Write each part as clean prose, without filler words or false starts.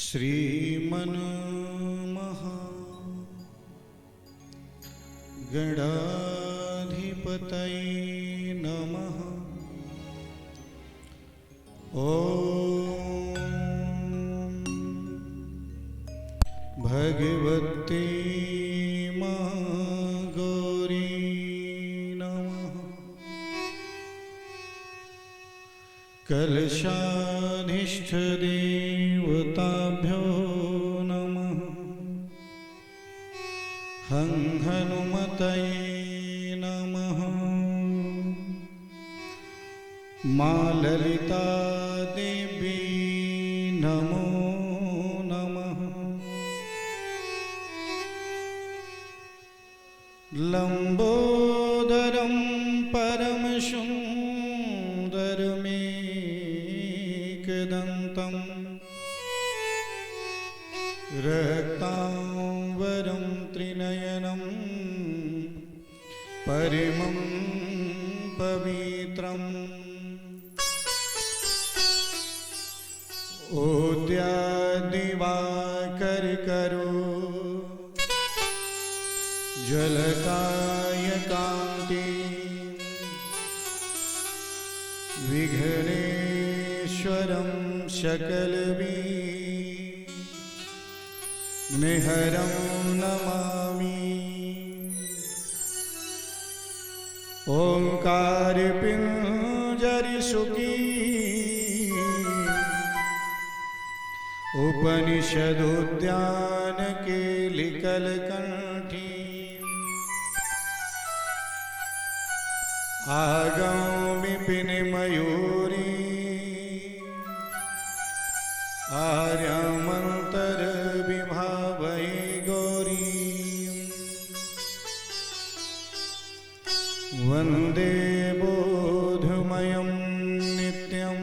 श्रीमन् गणाधिपतये नमः। ॐ भगवते महागौरी नमः। कलशाधिष्ठदेवताभ्यो नमः। हनुमतये नमः। मां ललिता देवी नमो नमः। लंबोदरं परमसुंदरमेकदन्तं रक्तांबरं त्रिनयनं परमं पवित्रम् उद्याद्दिवाकरकरो ज्वलकायकान्ति विघ्नेश्वरं सकलविघ्नहरं नमामि। ओंकार पिंजरसुखी उपनिषदुद्यान केलिकलकंठी आगम विपिन मयूरी आर्यमंतर विभावै गौरी वंदे बोधमयं नित्यं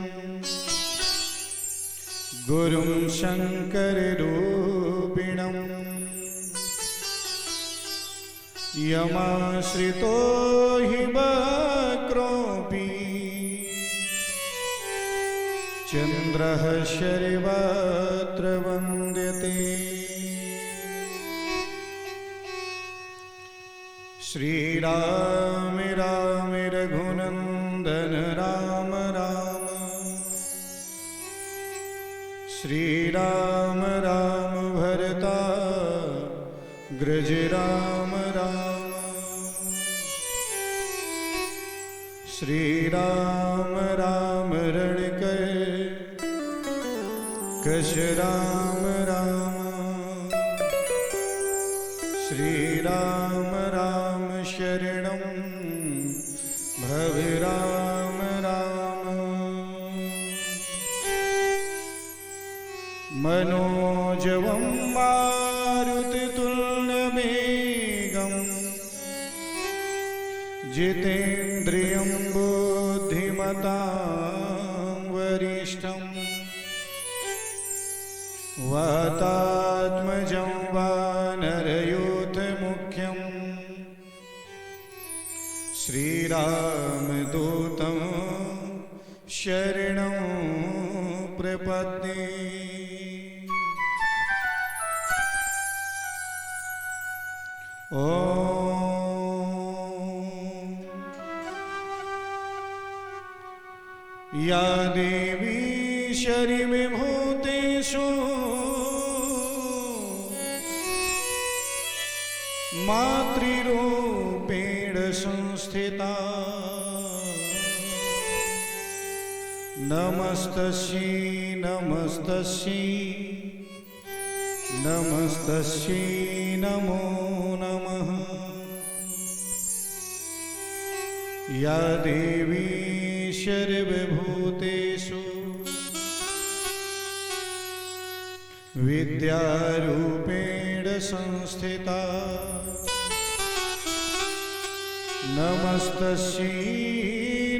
गुरुं शंकररूपिणं यमाश्रितो हि वक्रोऽपि चन्द्रः शर्वत्र वन्द्यते। श्रीराम राम रघुनंदन राम राम श्रीराम राम भरताग्रज राम राम श्रीराम राम रणकश राम राम श्रीराम राम शरणं भव राम राम। मनोजवं मारुततुल्यवेगं जितेन्द्रियं बुद्धिमतां वरिष्ठं वातात्मजं वानरयूथमुख्यं श्रीरामदूतं शरणं प्रपद्ये। या देवी शरीरविभूतेषु मातृरूपेण संस्थिता नमस्तस्यै नमस्तस्यै नमस्तस्यै नमो नमः। या देवी सर्वभूतेषु विद्यारूपेण संस्थिता नमस्तस्यै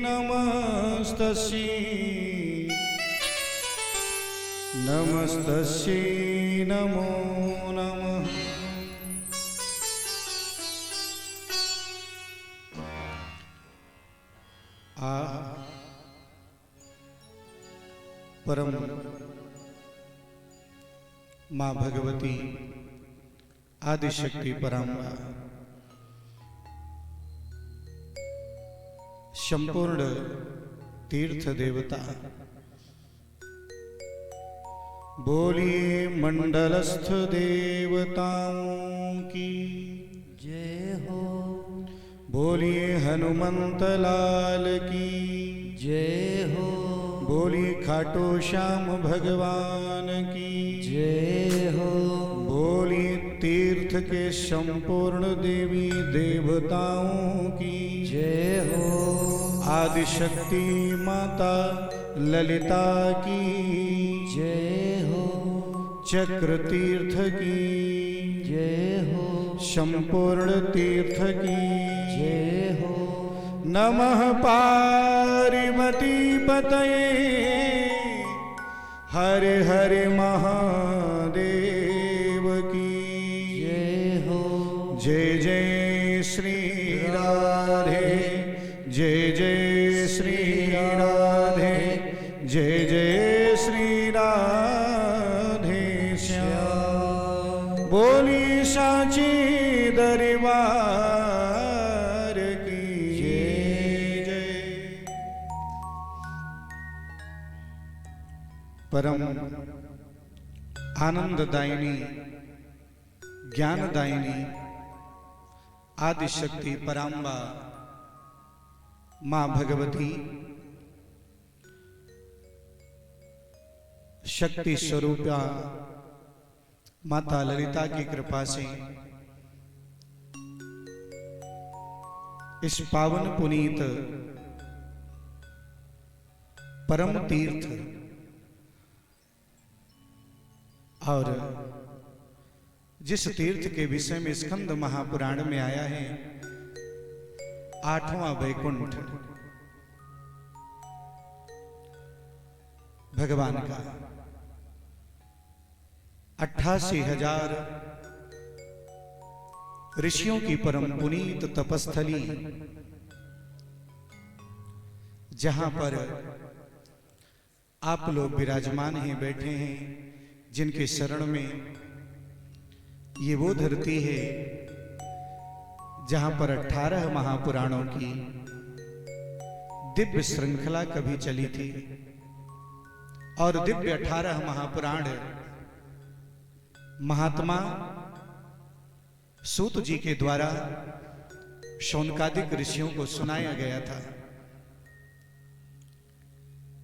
नमस्तस्यै नमस्तस्यै नमो नमः। परम माँ भगवती आदिशक्ति परांबा संपूर्ण तीर्थ देवता बोलिए मंडलस्थ देवताओं की जय हो। बोलिए हनुमंत लाल की जय हो। बोलिए खाटू श्याम भगवान की जय हो। बोलिए तीर्थ के संपूर्ण देवी देवताओं की जय हो। आदिशक्ति माता ललिता की जय हो। चक्र तीर्थ की जय हो। संपूर्ण तीर्थ की जय हो। नमः पार्वती पतये हरे हरे महादेव की जय हो। जय जय श्री राधे जय जय श्री राधे जय जय श्री राधे श्याम। बोली सांची दरबार की जय जय। परम आनंददायिनी ज्ञानदायिनी आदिशक्ति परांबा माँ भगवती शक्ति स्वरूपा माता ललिता की कृपा से इस पावन पुनीत परम तीर्थ और जिस तीर्थ के विषय में स्कंद महापुराण में आया है 8वां वैकुंठ भगवान का 88,000 ऋषियों की परम पुनीत तपस्थली जहां पर आप लोग विराजमान हैं, बैठे हैं, जिनके शरण में ये वो धरती है जहां पर 18 महापुराणों की दिव्य श्रृंखला कभी चली थी और दिव्य 18 महापुराण महात्मा सूत जी के द्वारा शौनकादिक ऋषियों को सुनाया गया था।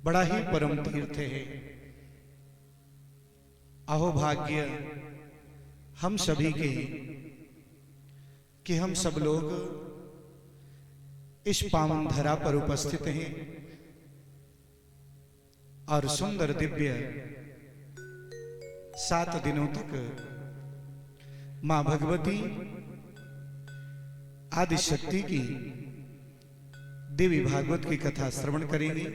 बड़ा ही परम तीर्थ है। अहोभाग्य हम सभी के कि हम सब लोग इस पावन धरा पर उपस्थित हैं और सुंदर दिव्य 7 दिनों तक मां भगवती आदिशक्ति की देवी भागवत की कथा श्रवण करेंगे।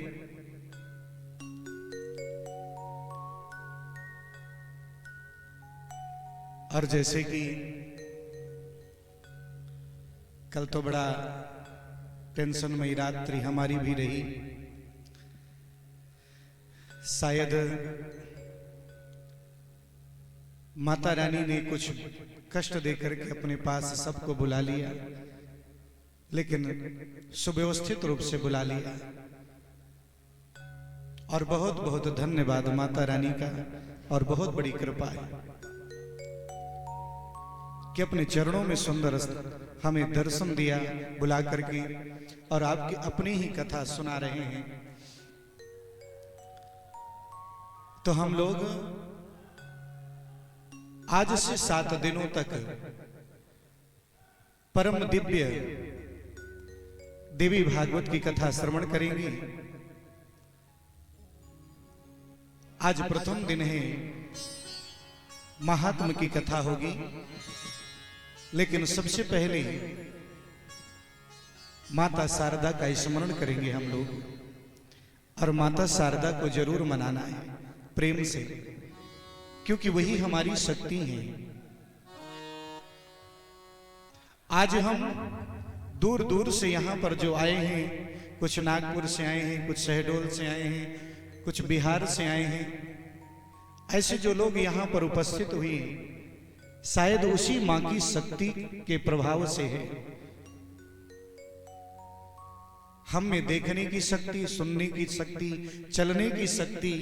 और जैसे कि कल तो बड़ा टेंशनमयी रात्रि हमारी भी रही, शायद माता रानी ने कुछ कष्ट देकर के अपने पास सबको बुला लिया, लेकिन सुव्यवस्थित रूप से बुला लिया। और बहुत बहुत धन्यवाद माता रानी का, और बहुत बड़ी कृपा है कि अपने चरणों में सुंदर हमें दर्शन दिया बुला करके, और आपकी अपनी ही कथा सुना रहे हैं। तो हम लोग आज से 7 दिनों तक परम दिव्य देवी भागवत की कथा श्रवण करेंगे। आज प्रथम दिन है, महात्म की कथा होगी, लेकिन सबसे पहले माता शारदा का स्मरण करेंगे हम लोग। और माता शारदा को जरूर मनाना है प्रेम से, क्योंकि वही हमारी शक्ति है। आज हम दूर दूर से यहां पर जो आए हैं, कुछ नागपुर से आए हैं, कुछ शहडोल से आए हैं, कुछ बिहार से आए हैं, ऐसे जो लोग यहाँ पर उपस्थित हुए शायद उसी मां की शक्ति के प्रभाव से है। हम में देखने की शक्ति, सुनने की शक्ति, चलने की शक्ति,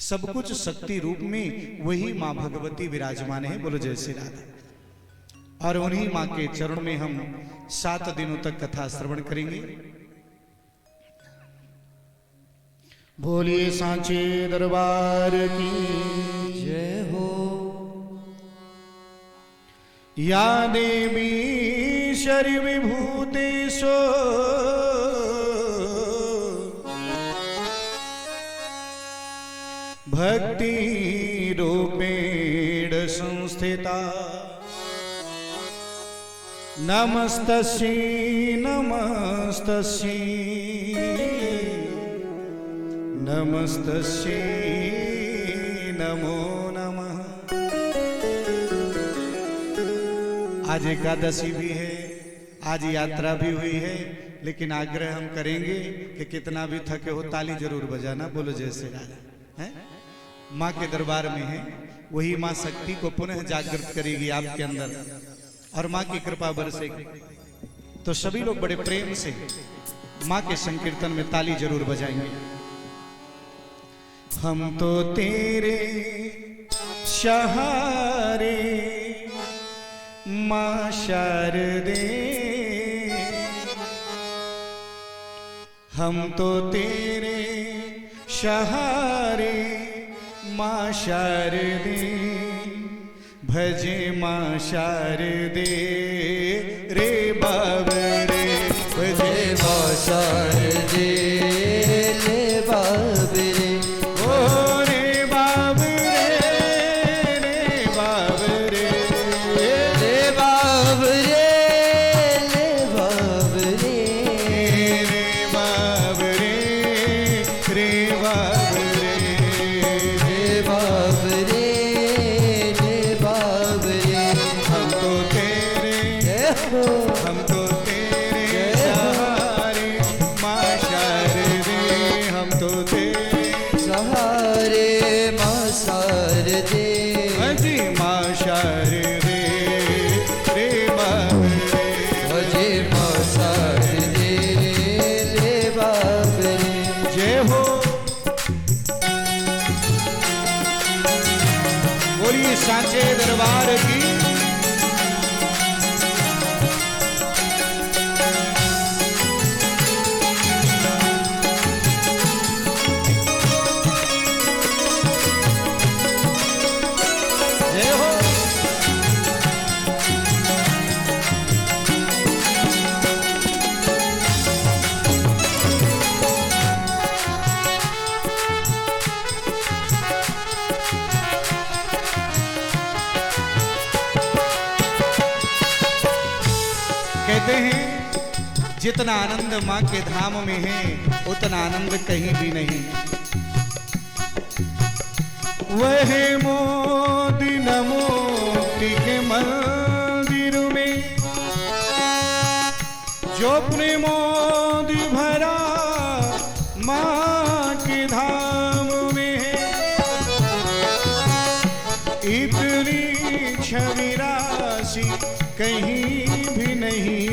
सब कुछ शक्ति रूप में वही मां भगवती विराजमान है। बोलो जय श्री राधा। और उन्हीं मां के चरण में हम 7 दिनों तक कथा श्रवण करेंगे। बोलिए सांचे दरबार की जय हो। या देवी शरि विभूतेषु भक्ति रूपेण संस्थिता नमस्तस्यै नमस्तस्यै नमस्तस्यै नमो नमः। आज एकादशी भी है, आज यात्रा भी हुई है, लेकिन आग्रह हम करेंगे कि कितना भी थके हो ताली जरूर बजाना। बोलो जय श्री राधा। है माँ के दरबार में है, वही माँ शक्ति को पुनः जागृत करेगी आपके अंदर और माँ की कृपा बरसेगी। तो सभी लोग बड़े प्रेम से माँ के संकीर्तन में ताली जरूर बजाएंगे। हम तो तेरे सहारे माँ शारदे, हम तो तेरे सहारे माँ शारदे, भजे माँ शारदे रे बाबरे, भजे माँ शारदे रे बाबरे, ओ रे बाबरे रे बाबरे रे बाबरे रे बाबरे, रे बाबरे रे बाबरे रे बाबरे रे बाबरे। हम तो तेरे, जय हो। हम तो तेरे सहारे माँ शारदे, हम तो तेरे सहारे माँ शारदे, भजी माँ शारदे रे बाबरे। भजे माँ शारदे रे बाबरे। जय हो। बोलिए सांचे दरबार की। जय हो। कहते हैं जितना आनंद माँ के धाम में है उतना आनंद कहीं भी नहीं। वह मोदी नमोक्ति के मंदिर में जो प्रेमोदी भरा माँ के धाम में है, इतनी छवि राशि कहीं भी नहीं,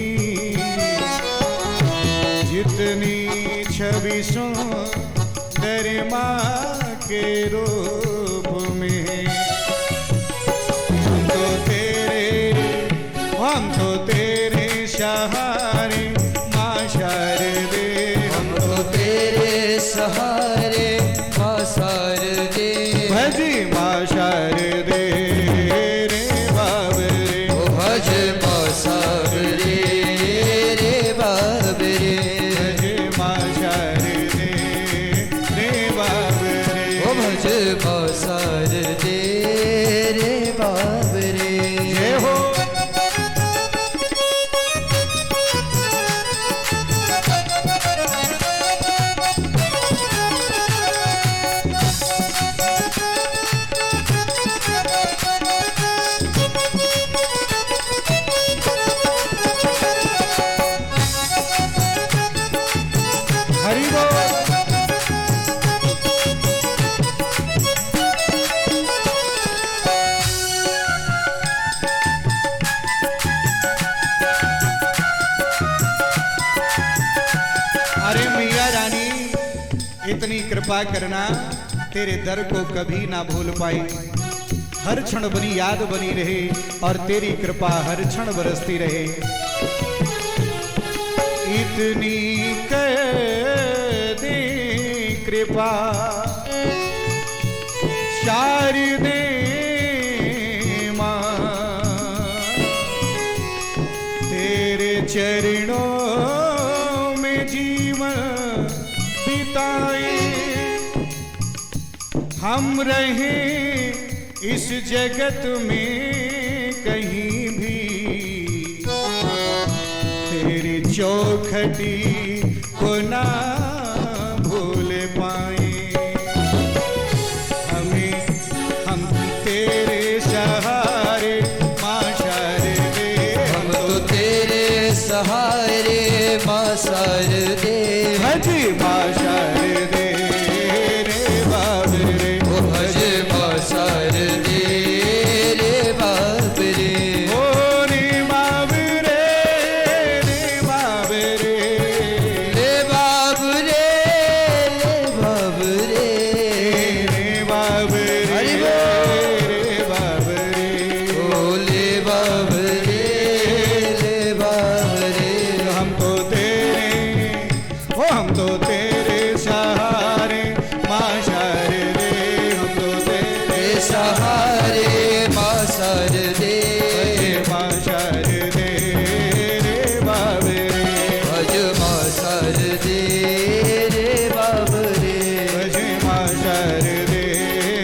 जितनी छवि सुंदर माँ के रूप में है। हम तो तेरे सहारे माँ शारदे, हम तो तेरे सहारे माँ शारदे, भजी माँ शारदे रे बाबरे, ओ भज माँ शारदे रे बाबरे, भज माँ शारदे रे बाबरे, ओ भज माँ शारदे रे बाबरे। जय हो। रानी इतनी कृपा करना, तेरे दर को कभी ना भूल पाई। हर क्षण बनी याद बनी रहे और तेरी कृपा हर क्षण बरसती रहे। इतनी कर दे कृपा शारदे मां, तेरे चरणों में जीवन बिताए। हम रहे इस जगत में कहीं भी, तेरी चौखटी को ना भूल पाए। हम तेरे सहारे माँ शारदे, हम तो तेरे सहारे माँ शारदे। भज माँ शारदे रे बाब रे, ओ भज माँ शारदे रे बाब रे। ओ रे बाब रे, रे बाब रे, रे बाब रे, रे बाब रे, रे बाब रे, हरि बोल। रे बाब रे। ओ ले बाब रे, ले बाब रे। हम तो तेरे सहारे माँ शारदे, हम तो तेरे सहारे माँ शारदे। माँ शारदे रे बाब रे, भज माँ शारदे रे बाब रे। भज माँ शारदे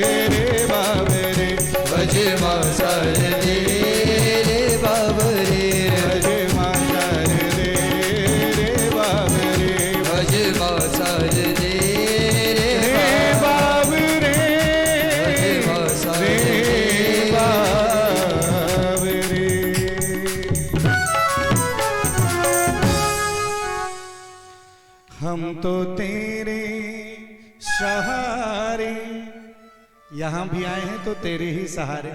रे बाब रे, भज माँ शारदे रे बाब रे। भज माँ शारदे रे बाब रे, भज माँ शारदे रे रे बाब रे, भज माँ शारदे। रे बाब रे। हम तो तेरे सहारे, यहां भी आए हैं तो तेरे ही सहारे,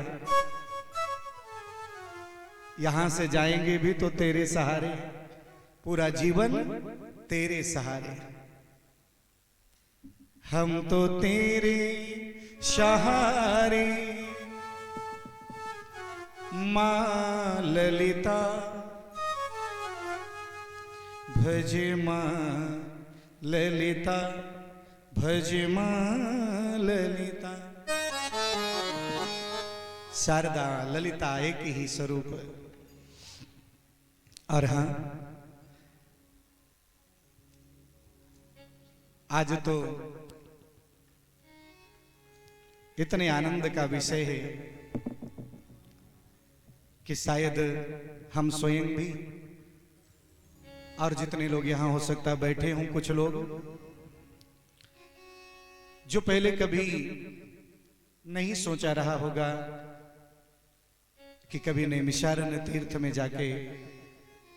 यहां से जाएंगे भी तो तेरे सहारे, पूरा जीवन तेरे सहारे। हम तो तेरे सहारे मां ललिता, भज मां ललिता, भज मां ललिता। शारदा ललिता एक ही स्वरूप। और हाँ, आज तो इतने आनंद का विषय है कि शायद हम स्वयं भी और जितने लोग यहां हो सकता बैठे हों, कुछ लोग जो पहले कभी नहीं सोचा रहा होगा कि कभी नैमिषारण्य तीर्थ में जाके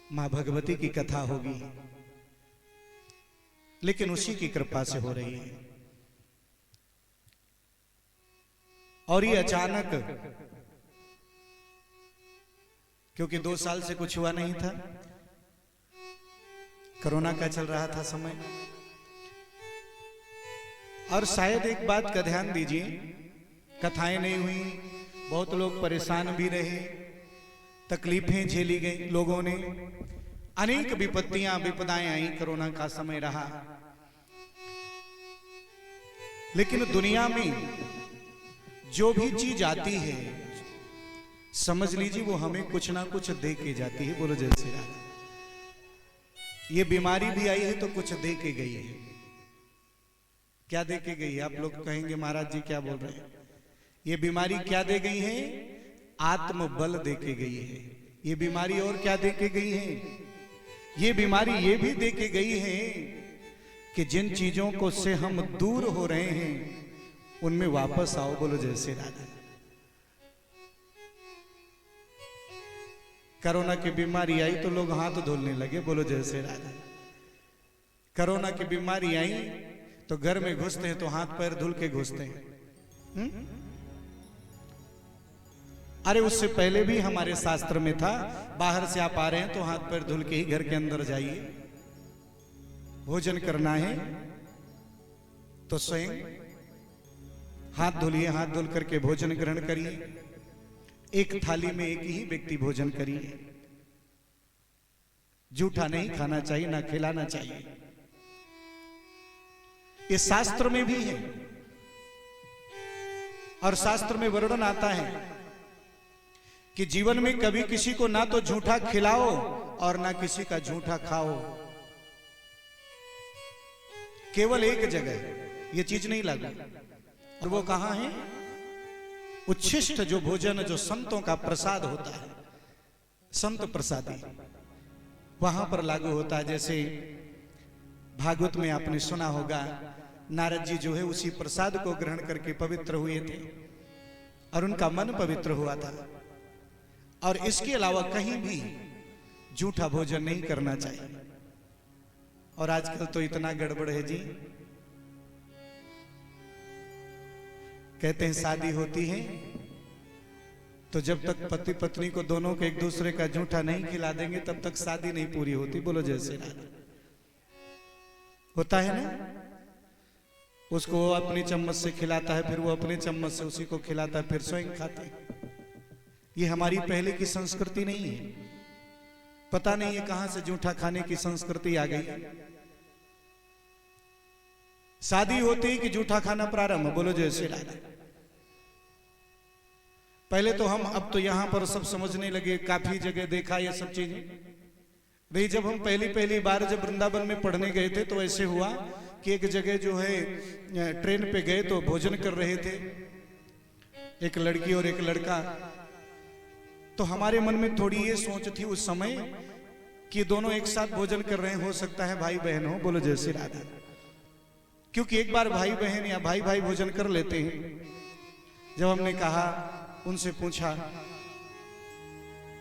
मां भगवती की कथा होगी, लेकिन उसी की कृपा से हो रही है। और ये अचानक, क्योंकि 2 साल से कुछ हुआ नहीं था, कोरोना का चल रहा था समय। और शायद एक बात का ध्यान दीजिए, कथाएं नहीं हुई, बहुत लोग परेशान भी रहे, तकलीफें झेली गई लोगों ने, अनेक विपत्तियां विपदाएं आई, कोरोना का समय रहा। लेकिन दुनिया में जो भी चीज आती है, समझ लीजिए वो हमें कुछ ना कुछ दे के जाती है। बोलो जय श्री राम। ये बीमारी भी आई है तो कुछ दे के गई है। क्या दे के गई है? आप लोग कहेंगे महाराज जी क्या बोल रहे हैं? ये बीमारी क्या दे गई है? आत्मबल दे के गई है। ये बीमारी और क्या दे के गई है? ये बीमारी ये भी दे के गई है कि जिन चीजों को से हम दूर हो रहे हैं उनमें वापस आओ। बोलो जय श्री राधे। कोरोना की बीमारी आई तो लोग हाथ धोने लगे। बोलो जय श्री राधे। कोरोना की बीमारी आई तो घर में घुसते हैं तो हाथ पैर धुल के घुसते हैं। अरे उससे पहले भी हमारे शास्त्र में था, बाहर से आप आ रहे हैं तो हाथ पैर धुल के ही घर के अंदर जाइए। भोजन करना है तो स्वयं हाथ धुलिए, हाथ धुल करके भोजन ग्रहण करिए। एक थाली में एक ही व्यक्ति भोजन करिए। जूठा नहीं खाना चाहिए, ना खिलाना चाहिए। ये शास्त्र में भी है और शास्त्र में वर्णन आता है कि जीवन में कभी किसी को ना तो झूठा खिलाओ और ना किसी का झूठा खाओ। केवल एक जगह ये चीज नहीं लागू, और वो कहां है? उच्छिष्ट जो भोजन, जो संतों का प्रसाद होता है, संत प्रसादी, वहां पर लागू होता है। जैसे भागवत में आपने सुना होगा, नारद जी जो है उसी प्रसाद को ग्रहण करके पवित्र हुए थे और उनका मन पवित्र हुआ था। और इसके अलावा कहीं भी झूठा भोजन नहीं करना चाहिए। और आजकल तो इतना गड़बड़ है जी, कहते हैं शादी होती है तो जब तक पति पत्नी को दोनों को एक दूसरे का झूठा नहीं खिला देंगे तब तक शादी नहीं पूरी होती। बोलो जैसे होता है ना, उसको वो अपनी चम्मच से खिलाता है, फिर वो अपने चम्मच से उसी को खिलाता है, फिर स्वयं खाते हैं। ये हमारी पहले की संस्कृति नहीं है। पता नहीं है कहां से झूठा खाने की संस्कृति आ गई। शादी होती ही कि झूठा खाना प्रारंभ। बोलो जय श्री राम। पहले तो हम, अब तो यहां पर सब समझने लगे, काफी जगह देखा ये सब चीजें। नहीं, जब हम पहली बार जब वृंदावन में पढ़ने गए थे तो ऐसे हुआ कि एक जगह जो है ट्रेन पे गए तो भोजन कर रहे थे एक लड़की और एक लड़का। तो हमारे मन में थोड़ी ये सोच थी उस समय कि दोनों एक साथ भोजन कर रहे हैं, हो सकता है भाई बहन हो। बोलो जय श्री राधा। क्योंकि एक बार भाई बहन या भाई भाई भोजन कर लेते हैं। जब हमने कहा, उनसे पूछा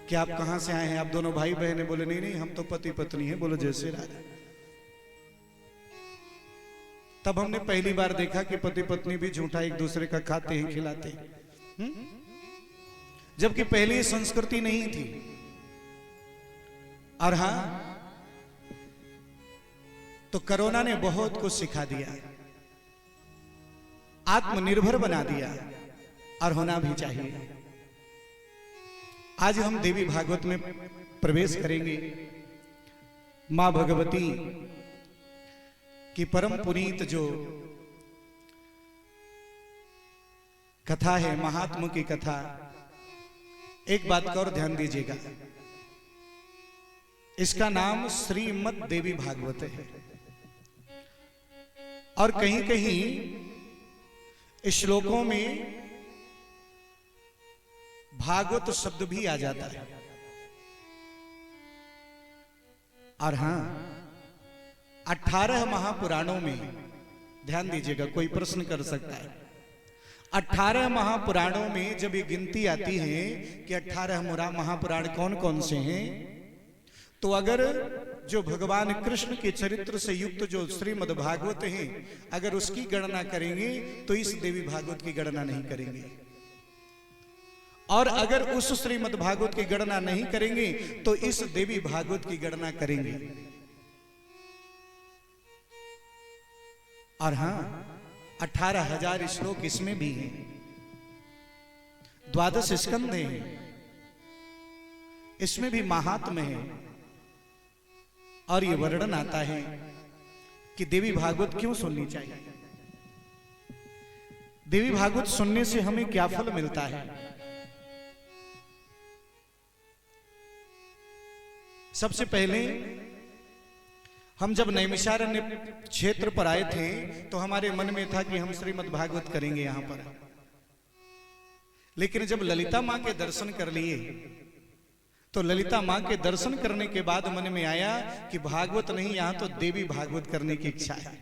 कि आप कहां से आए हैं, आप दोनों भाई बहन है? बोले नहीं नहीं, हम तो पति पत्नी हैं। बोलो जय श्री राधा। तब हमने पहली बार देखा कि पति पत्नी भी झूठा एक दूसरे का खाते हैं, खिलाते हैं। जबकि पहले संस्कृति नहीं थी। और हां, तो कोरोना ने बहुत कुछ सिखा दिया, आत्मनिर्भर बना दिया, और होना भी चाहिए। आज हम देवी भागवत में प्रवेश करेंगे। मां भगवती की परम पुनीत जो कथा है, महात्मा की कथा, एक बात का और ध्यान दीजिएगा। इसका नाम श्रीमद् देवी भागवत है। और कहीं कहीं श्लोकों में भागवत शब्द भी आ जाता है। और हां, 18 महापुराणों में, ध्यान दीजिएगा, कोई प्रश्न कर सकता है, 18 महापुराणों में जब ये गिनती आती है कि 18 महापुराण कौन कौन से हैं, तो अगर जो भगवान कृष्ण के चरित्र से युक्त जो श्रीमद् भागवत है, अगर उसकी गणना करेंगे तो इस देवी भागवत की गणना नहीं करेंगे। और अगर उस श्रीमद् भागवत की गणना नहीं करेंगे तो इस देवी भागवत की गणना करेंगे। और हां, 18,000 श्लोक इसमें भी हैं, 12 स्कंद हैं, इसमें भी महात्म्य है। और ये वर्णन आता है कि देवी भागवत क्यों सुननी चाहिए, देवी भागवत सुनने से हमें क्या फल मिलता है। सबसे पहले हम जब नैमिषारण्य क्षेत्र पर आए थे तो हमारे मन में था कि हम श्रीमद् भागवत करेंगे यहां पर। लेकिन जब ललिता मां के दर्शन कर लिए तो ललिता मां के दर्शन करने के बाद मन में आया कि भागवत नहीं, यहां तो देवी भागवत करने की इच्छा है।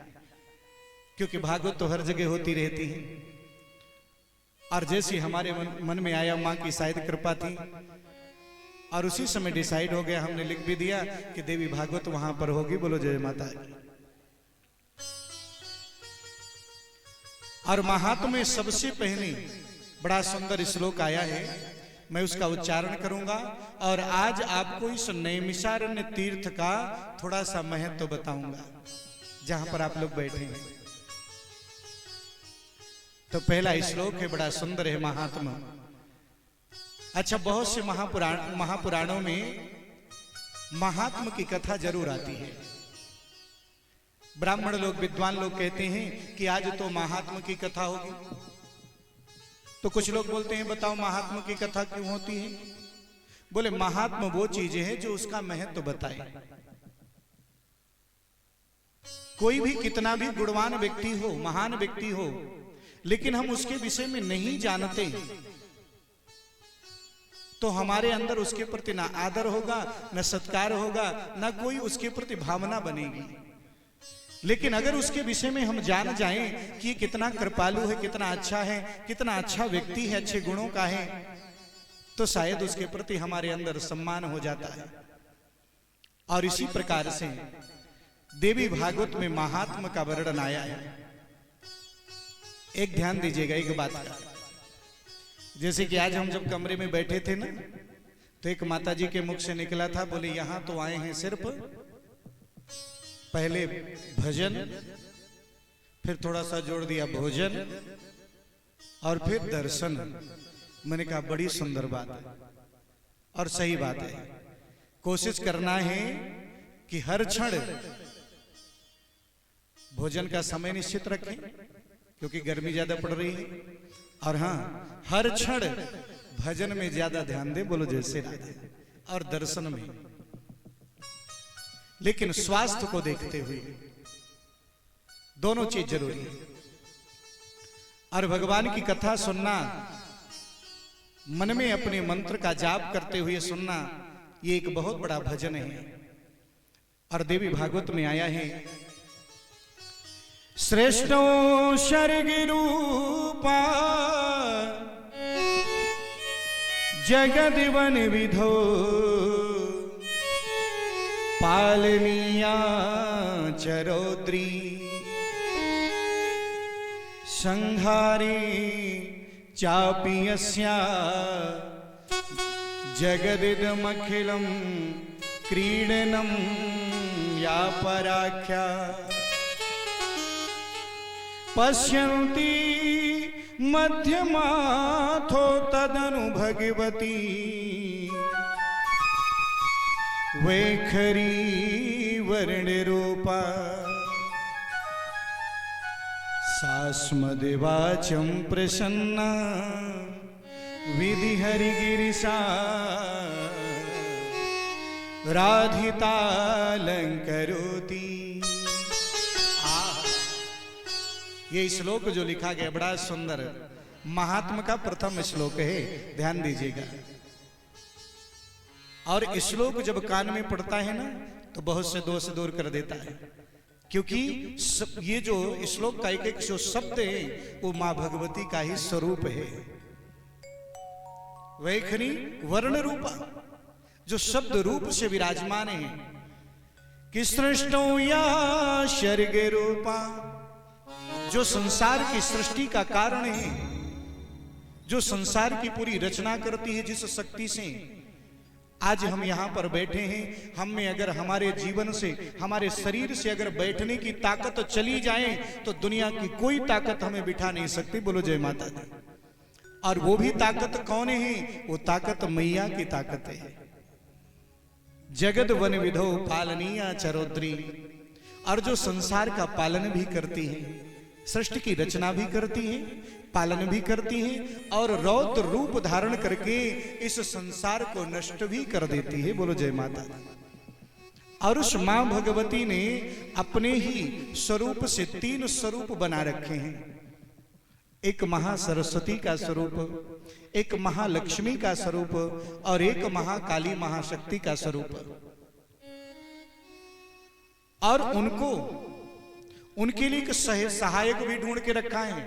क्योंकि भागवत तो हर जगह होती रहती है। और जैसे हमारे मन में आया, मां की शायद कृपा थी, और उसी समय डिसाइड हो गया, हमने लिख भी दिया कि देवी भागवत वहां पर होगी। बोलो जय माता की। और महात्म्य में सबसे पहले बड़ा सुंदर श्लोक आया है, मैं उसका उच्चारण करूंगा और आज आपको इस नैमिषारण्य तीर्थ का थोड़ा सा महत्व बताऊंगा। जहां पर आप लोग बैठे हैं। तो पहला श्लोक है, बड़ा सुंदर है, महात्मा। अच्छा, बहुत से महापुराणों में महात्मा की कथा जरूर आती है। ब्राह्मण लोग, विद्वान लोग कहते हैं कि आज तो महात्मा की कथा होगी। तो कुछ लोग बोलते हैं बताओ महात्मा की कथा क्यों होती है? बोले महात्मा वो चीजें हैं जो उसका महत्व बताए। कोई भी कितना भी गुणवान व्यक्ति हो, महान व्यक्ति हो, लेकिन हम उसके विषय में नहीं जानते तो हमारे अंदर उसके प्रति ना आदर होगा, न सत्कार होगा, ना कोई उसके प्रति भावना बनेगी। लेकिन अगर उसके विषय में हम जान जाएं कि कितना कृपालु है, कितना अच्छा है, कितना अच्छा व्यक्ति है, अच्छे गुणों का है, तो शायद उसके प्रति हमारे अंदर सम्मान हो जाता है। और इसी प्रकार से देवी भागवत में महात्मा का वर्णन आया है। एक ध्यान दीजिएगा एक बात का। जैसे कि आज हम जब कमरे में बैठे थे ना, तो एक माता जी के मुख से निकला था, बोले यहां तो आए हैं सिर्फ पहले भजन, फिर थोड़ा सा जोड़ दिया भोजन, और फिर दर्शन। मैंने कहा बड़ी सुंदर बात है और सही बात है। कोशिश करना है कि हर क्षण भोजन का समय निश्चित रखें, क्योंकि गर्मी ज्यादा पड़ रही है। और हाँ, हर क्षण भजन में ज्यादा ध्यान दे, बोलो जैसे राधे, और दर्शन में, लेकिन स्वास्थ्य को देखते हुए दोनों चीज जरूरी है। और भगवान की कथा सुनना, मन में अपने मंत्र का जाप करते हुए सुनना, ये एक बहुत बड़ा भजन है। और देवी भागवत में आया है, श्रेष्ठो शर्गी रूपा जगदिवन विधो पालनीया चरौद्री संहारी चापि यस्या जगदिदमखिलं क्रीडनं या पराख्या पश्यन्ति मध्यमाथो तदनु भगवती वैखरी वर्णरूपा सास्मदिवाचं प्रसन्ना विधिहरिगिरिशा राधितालंकरोति। ये श्लोक जो लिखा गया बड़ा सुंदर, महात्मा का प्रथम श्लोक है, ध्यान दीजिएगा। और श्लोक जब कान में पड़ता है ना, तो बहुत से दोष दूर कर देता है, क्योंकि ये जो श्लोक का एक एक जो शब्द है वो मां भगवती का ही स्वरूप है। वैखरी वर्ण रूपा, जो शब्द रूप से विराजमान है, कि सृष्टो या शर्ग रूपा, जो संसार की सृष्टि का कारण है, जो संसार की पूरी रचना करती है, जिस शक्ति से आज हम यहां पर बैठे हैं, हम में अगर हमारे जीवन से, हमारे शरीर से अगर बैठने की ताकत चली जाए तो दुनिया की कोई ताकत हमें बिठा नहीं सकती। बोलो जय माता दी। और वो भी ताकत कौन है? वो ताकत मैया की ताकत है। जगद वन विधो पालनीया चरौद्री, और जो संसार का पालन भी करती है, सृष्टि की रचना भी करती है, पालन भी करती है, और रौद्र रूप धारण करके इस संसार को नष्ट भी कर देती है। बोलो जय माता। और उस मां भगवती ने अपने ही स्वरूप से 3 स्वरूप बना रखे हैं। एक महासरस्वती का स्वरूप, एक महालक्ष्मी का स्वरूप, और एक महाकाली महाशक्ति का स्वरूप। और उनके लिए एक सहायक भी ढूंढ के रखा है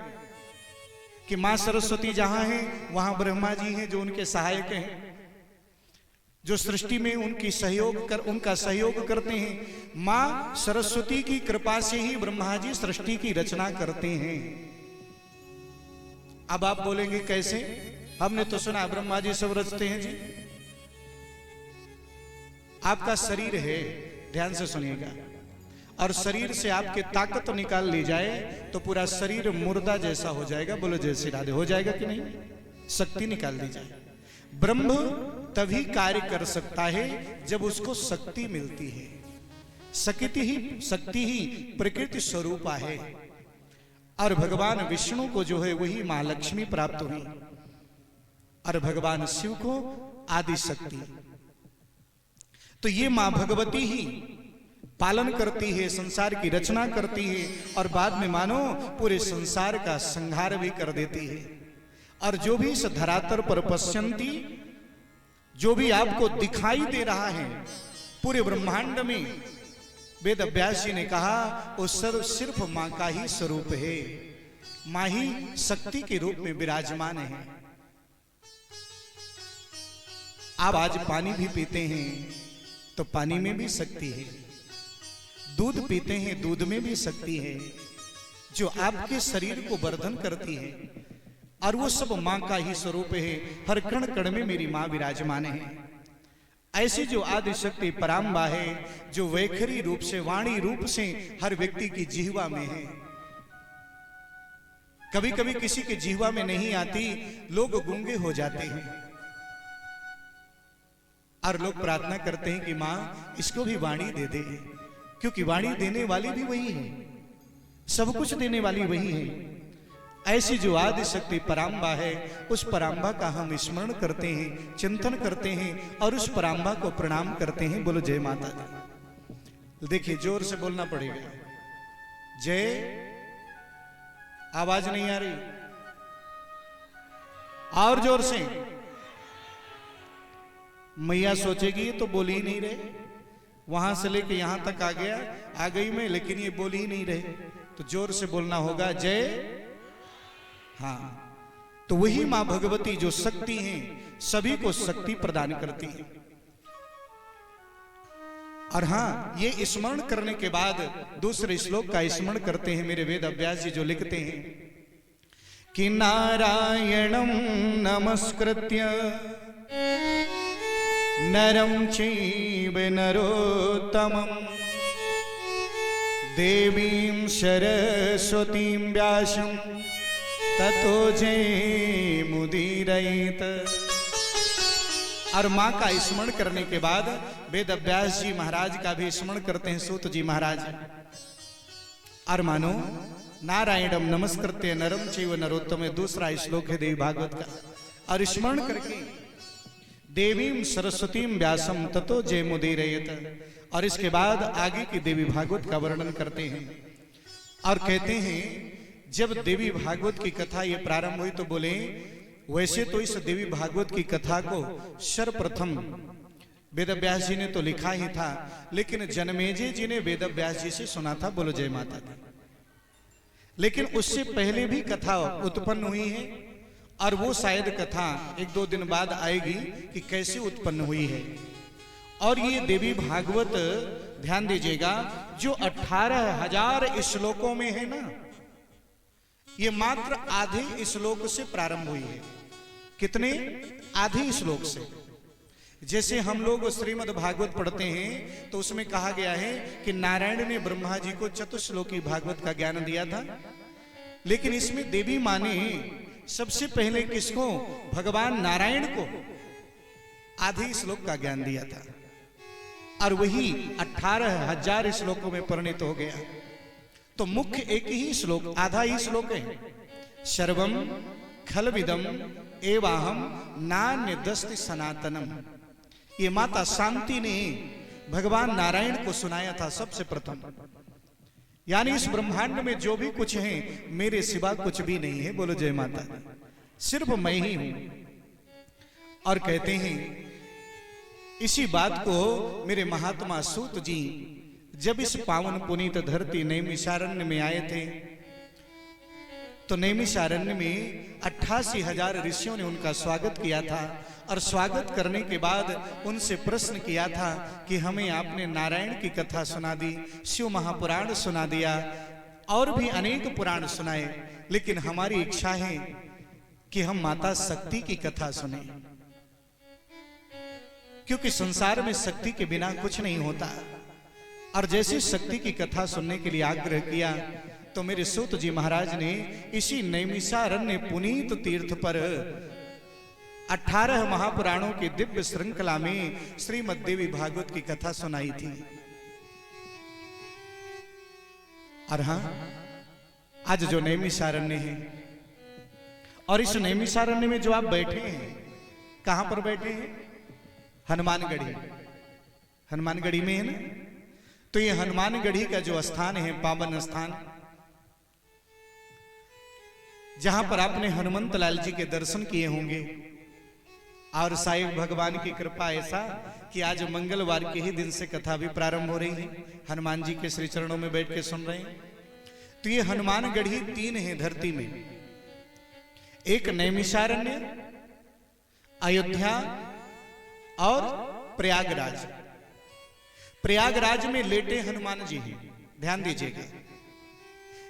कि मां सरस्वती जहां है वहां ब्रह्मा जी हैं जो उनके सहायक हैं, जो सृष्टि में उनका सहयोग करते हैं। मां सरस्वती की कृपा से ही ब्रह्मा जी सृष्टि की रचना करते हैं। अब आप बोलेंगे कैसे? हमने तो सुना ब्रह्मा जी सब रचते हैं जी। आपका शरीर है, ध्यान से सुनिएगा, और शरीर से आपके ताकत निकाल ली जाए तो पूरा शरीर मुर्दा जैसा हो जाएगा। बोलो जय श्री राधे। हो जाएगा कि नहीं? शक्ति निकाल दी जाए। ब्रह्म तभी कार्य कर सकता है जब उसको शक्ति मिलती है। शक्ति ही प्रकृति स्वरूप है। और भगवान विष्णु को जो है वही मां लक्ष्मी प्राप्त हुई और भगवान शिव को आदि शक्ति। तो ये मां भगवती ही पालन करती है, संसार की रचना करती है और बाद में मानो पूरे संसार का संहार भी कर देती है। और जो भी इस धरातल पर पश्यंती, जो भी आपको दिखाई दे रहा है पूरे ब्रह्मांड में, वेद व्यास जी ने कहा वो सर्व सिर्फ मां का ही स्वरूप है। मां ही शक्ति के रूप में विराजमान है। आप आज पानी भी पीते हैं तो पानी में भी शक्ति है। दूध पीते हैं, दूध में भी शक्ति है जो आपके शरीर को वर्धन करती है। और वो सब मां का ही स्वरूप है। हर कण कण में मेरी मां विराजमान है। ऐसी जो आदि शक्ति पराम्बा है, जो वैखरी रूप से, वाणी रूप से हर व्यक्ति की जिह्वा में है। कभी कभी किसी के जिह्वा में नहीं आती, लोग गूंगे हो जाते हैं और लोग प्रार्थना करते हैं कि मां इसको भी वाणी दे दे, क्योंकि वाणी देने वाली भी वही है, सब कुछ देने वाली वही है। ऐसी जो आदि शक्ति पराम्बा है, उस पराम्बा का हम स्मरण करते हैं, चिंतन करते हैं और उस पराम्बा को प्रणाम करते हैं। बोलो जय माता दी। देखिए जोर से बोलना पड़ेगा। जय। आवाज नहीं आ रही? और जोर से। मैया सोचेगी तो बोल ही नहीं रहे, वहां से लेके यहां तक आ गई मैं, लेकिन ये बोल ही नहीं रहे। तो जोर से बोलना होगा जय। हाँ, तो वही मां भगवती जो शक्ति है, सभी को शक्ति प्रदान करती है। और हाँ, ये स्मरण करने के बाद दूसरे श्लोक का स्मरण करते हैं मेरे वेद व्यास जी, जो लिखते हैं कि नारायणं नमस्कृत्य नरं चैव नरोत्तमं देवीं सरस्वतीं व्यासं ततो जयमुदीरयेत। और मां का स्मरण करने के बाद वेद व्यास जी महाराज का भी स्मरण करते हैं, सूत जी महाराज। और मानो नारायणम नमस्कृत्य नरम चैव नरोत्तम, दूसरा श्लोक है देवी भागवत का। और स्मरण करके देवीं सरस्वतीं व्यासम ततो जयमुदीरयेत। और इसके बाद आगे की देवी भागवत का वर्णन करते हैं और कहते हैं जब देवी भागवत की कथा ये प्रारंभ हुई तो बोले, वैसे तो इस देवी भागवत की कथा को सर्वप्रथम वेद व्यास जी ने तो लिखा ही था, लेकिन जनमेजय जी ने वेद व्यास जी से सुना था। बोलो जय माता दी। लेकिन उससे पहले भी कथा उत्पन्न हुई है और वो शायद कथा 1-2 दिन बाद आएगी कि कैसे उत्पन्न हुई है। और ये देवी भागवत ध्यान दीजिएगा, जो 18,000 श्लोकों में है ना, ये मात्र आधे श्लोक से प्रारंभ हुई है। कितने? आधे श्लोक से। जैसे हम लोग श्रीमद् भागवत पढ़ते हैं तो उसमें कहा गया है कि नारायण ने ब्रह्मा जी को चतुश्लोकी भागवत का ज्ञान दिया था, लेकिन इसमें देवी मां ने सबसे पहले किसको? भगवान नारायण को आधे श्लोक का ज्ञान दिया था और वही 18,000 श्लोकों में परिणत हो गया। तो मुख्य एक ही श्लोक, आधा ही श्लोक है। सर्वम खलविदम एवाहम नान्यदस्ति सनातनम। ये माता शांति ने भगवान नारायण को सुनाया था सबसे प्रथम। यानी इस ब्रह्मांड में जो भी कुछ है मेरे सिवा कुछ भी नहीं है। बोलो जय माता दी। सिर्फ मैं ही हूं। और कहते हैं इसी बात को मेरे महात्मा सूत जी जब इस पावन पुनीत धरती नैमिषारण्य में आए थे तो नैमिषारण्य में 88,000 ऋषियों ने उनका स्वागत किया था। और स्वागत करने के बाद उनसे प्रश्न किया था कि हमें आपने नारायण की कथा सुना दी, शिव महापुराण सुना दिया और भी अनेक पुराण सुनाए, लेकिन हमारी इच्छा है कि हम माता शक्ति की कथा सुने, क्योंकि संसार में शक्ति के बिना कुछ नहीं होता। और जैसे शक्ति की कथा सुनने के लिए आग्रह किया तो मेरे सूत जी महाराज ने इसी नैमिषारण्य पुनीत तीर्थ पर 18 महापुराणों की दिव्य श्रृंखला में श्रीमद् देवी भागवत की कथा सुनाई थी। और हाँ, आज जो नैमिषारण्य है और इस नैमिषारण्य में जो आप बैठे हैं, कहां पर बैठे हैं? हनुमानगढ़ी। हनुमानगढ़ी में है ना। तो ये हनुमानगढ़ी का जो स्थान है, पावन स्थान, जहां पर आपने हनुमंत लाल जी के दर्शन किए होंगे। और शायद भगवान की कृपा ऐसा कि आज मंगलवार के ही दिन से कथा भी प्रारंभ हो रही है, हनुमान जी के श्री चरणों में बैठ के सुन रहे हैं। तो ये हनुमानगढ़ी 3 है धरती में, एक नैमिषारण्य, अयोध्या और प्रयागराज। प्रयागराज में लेटे हनुमान जी हैं, ध्यान दीजिएगा।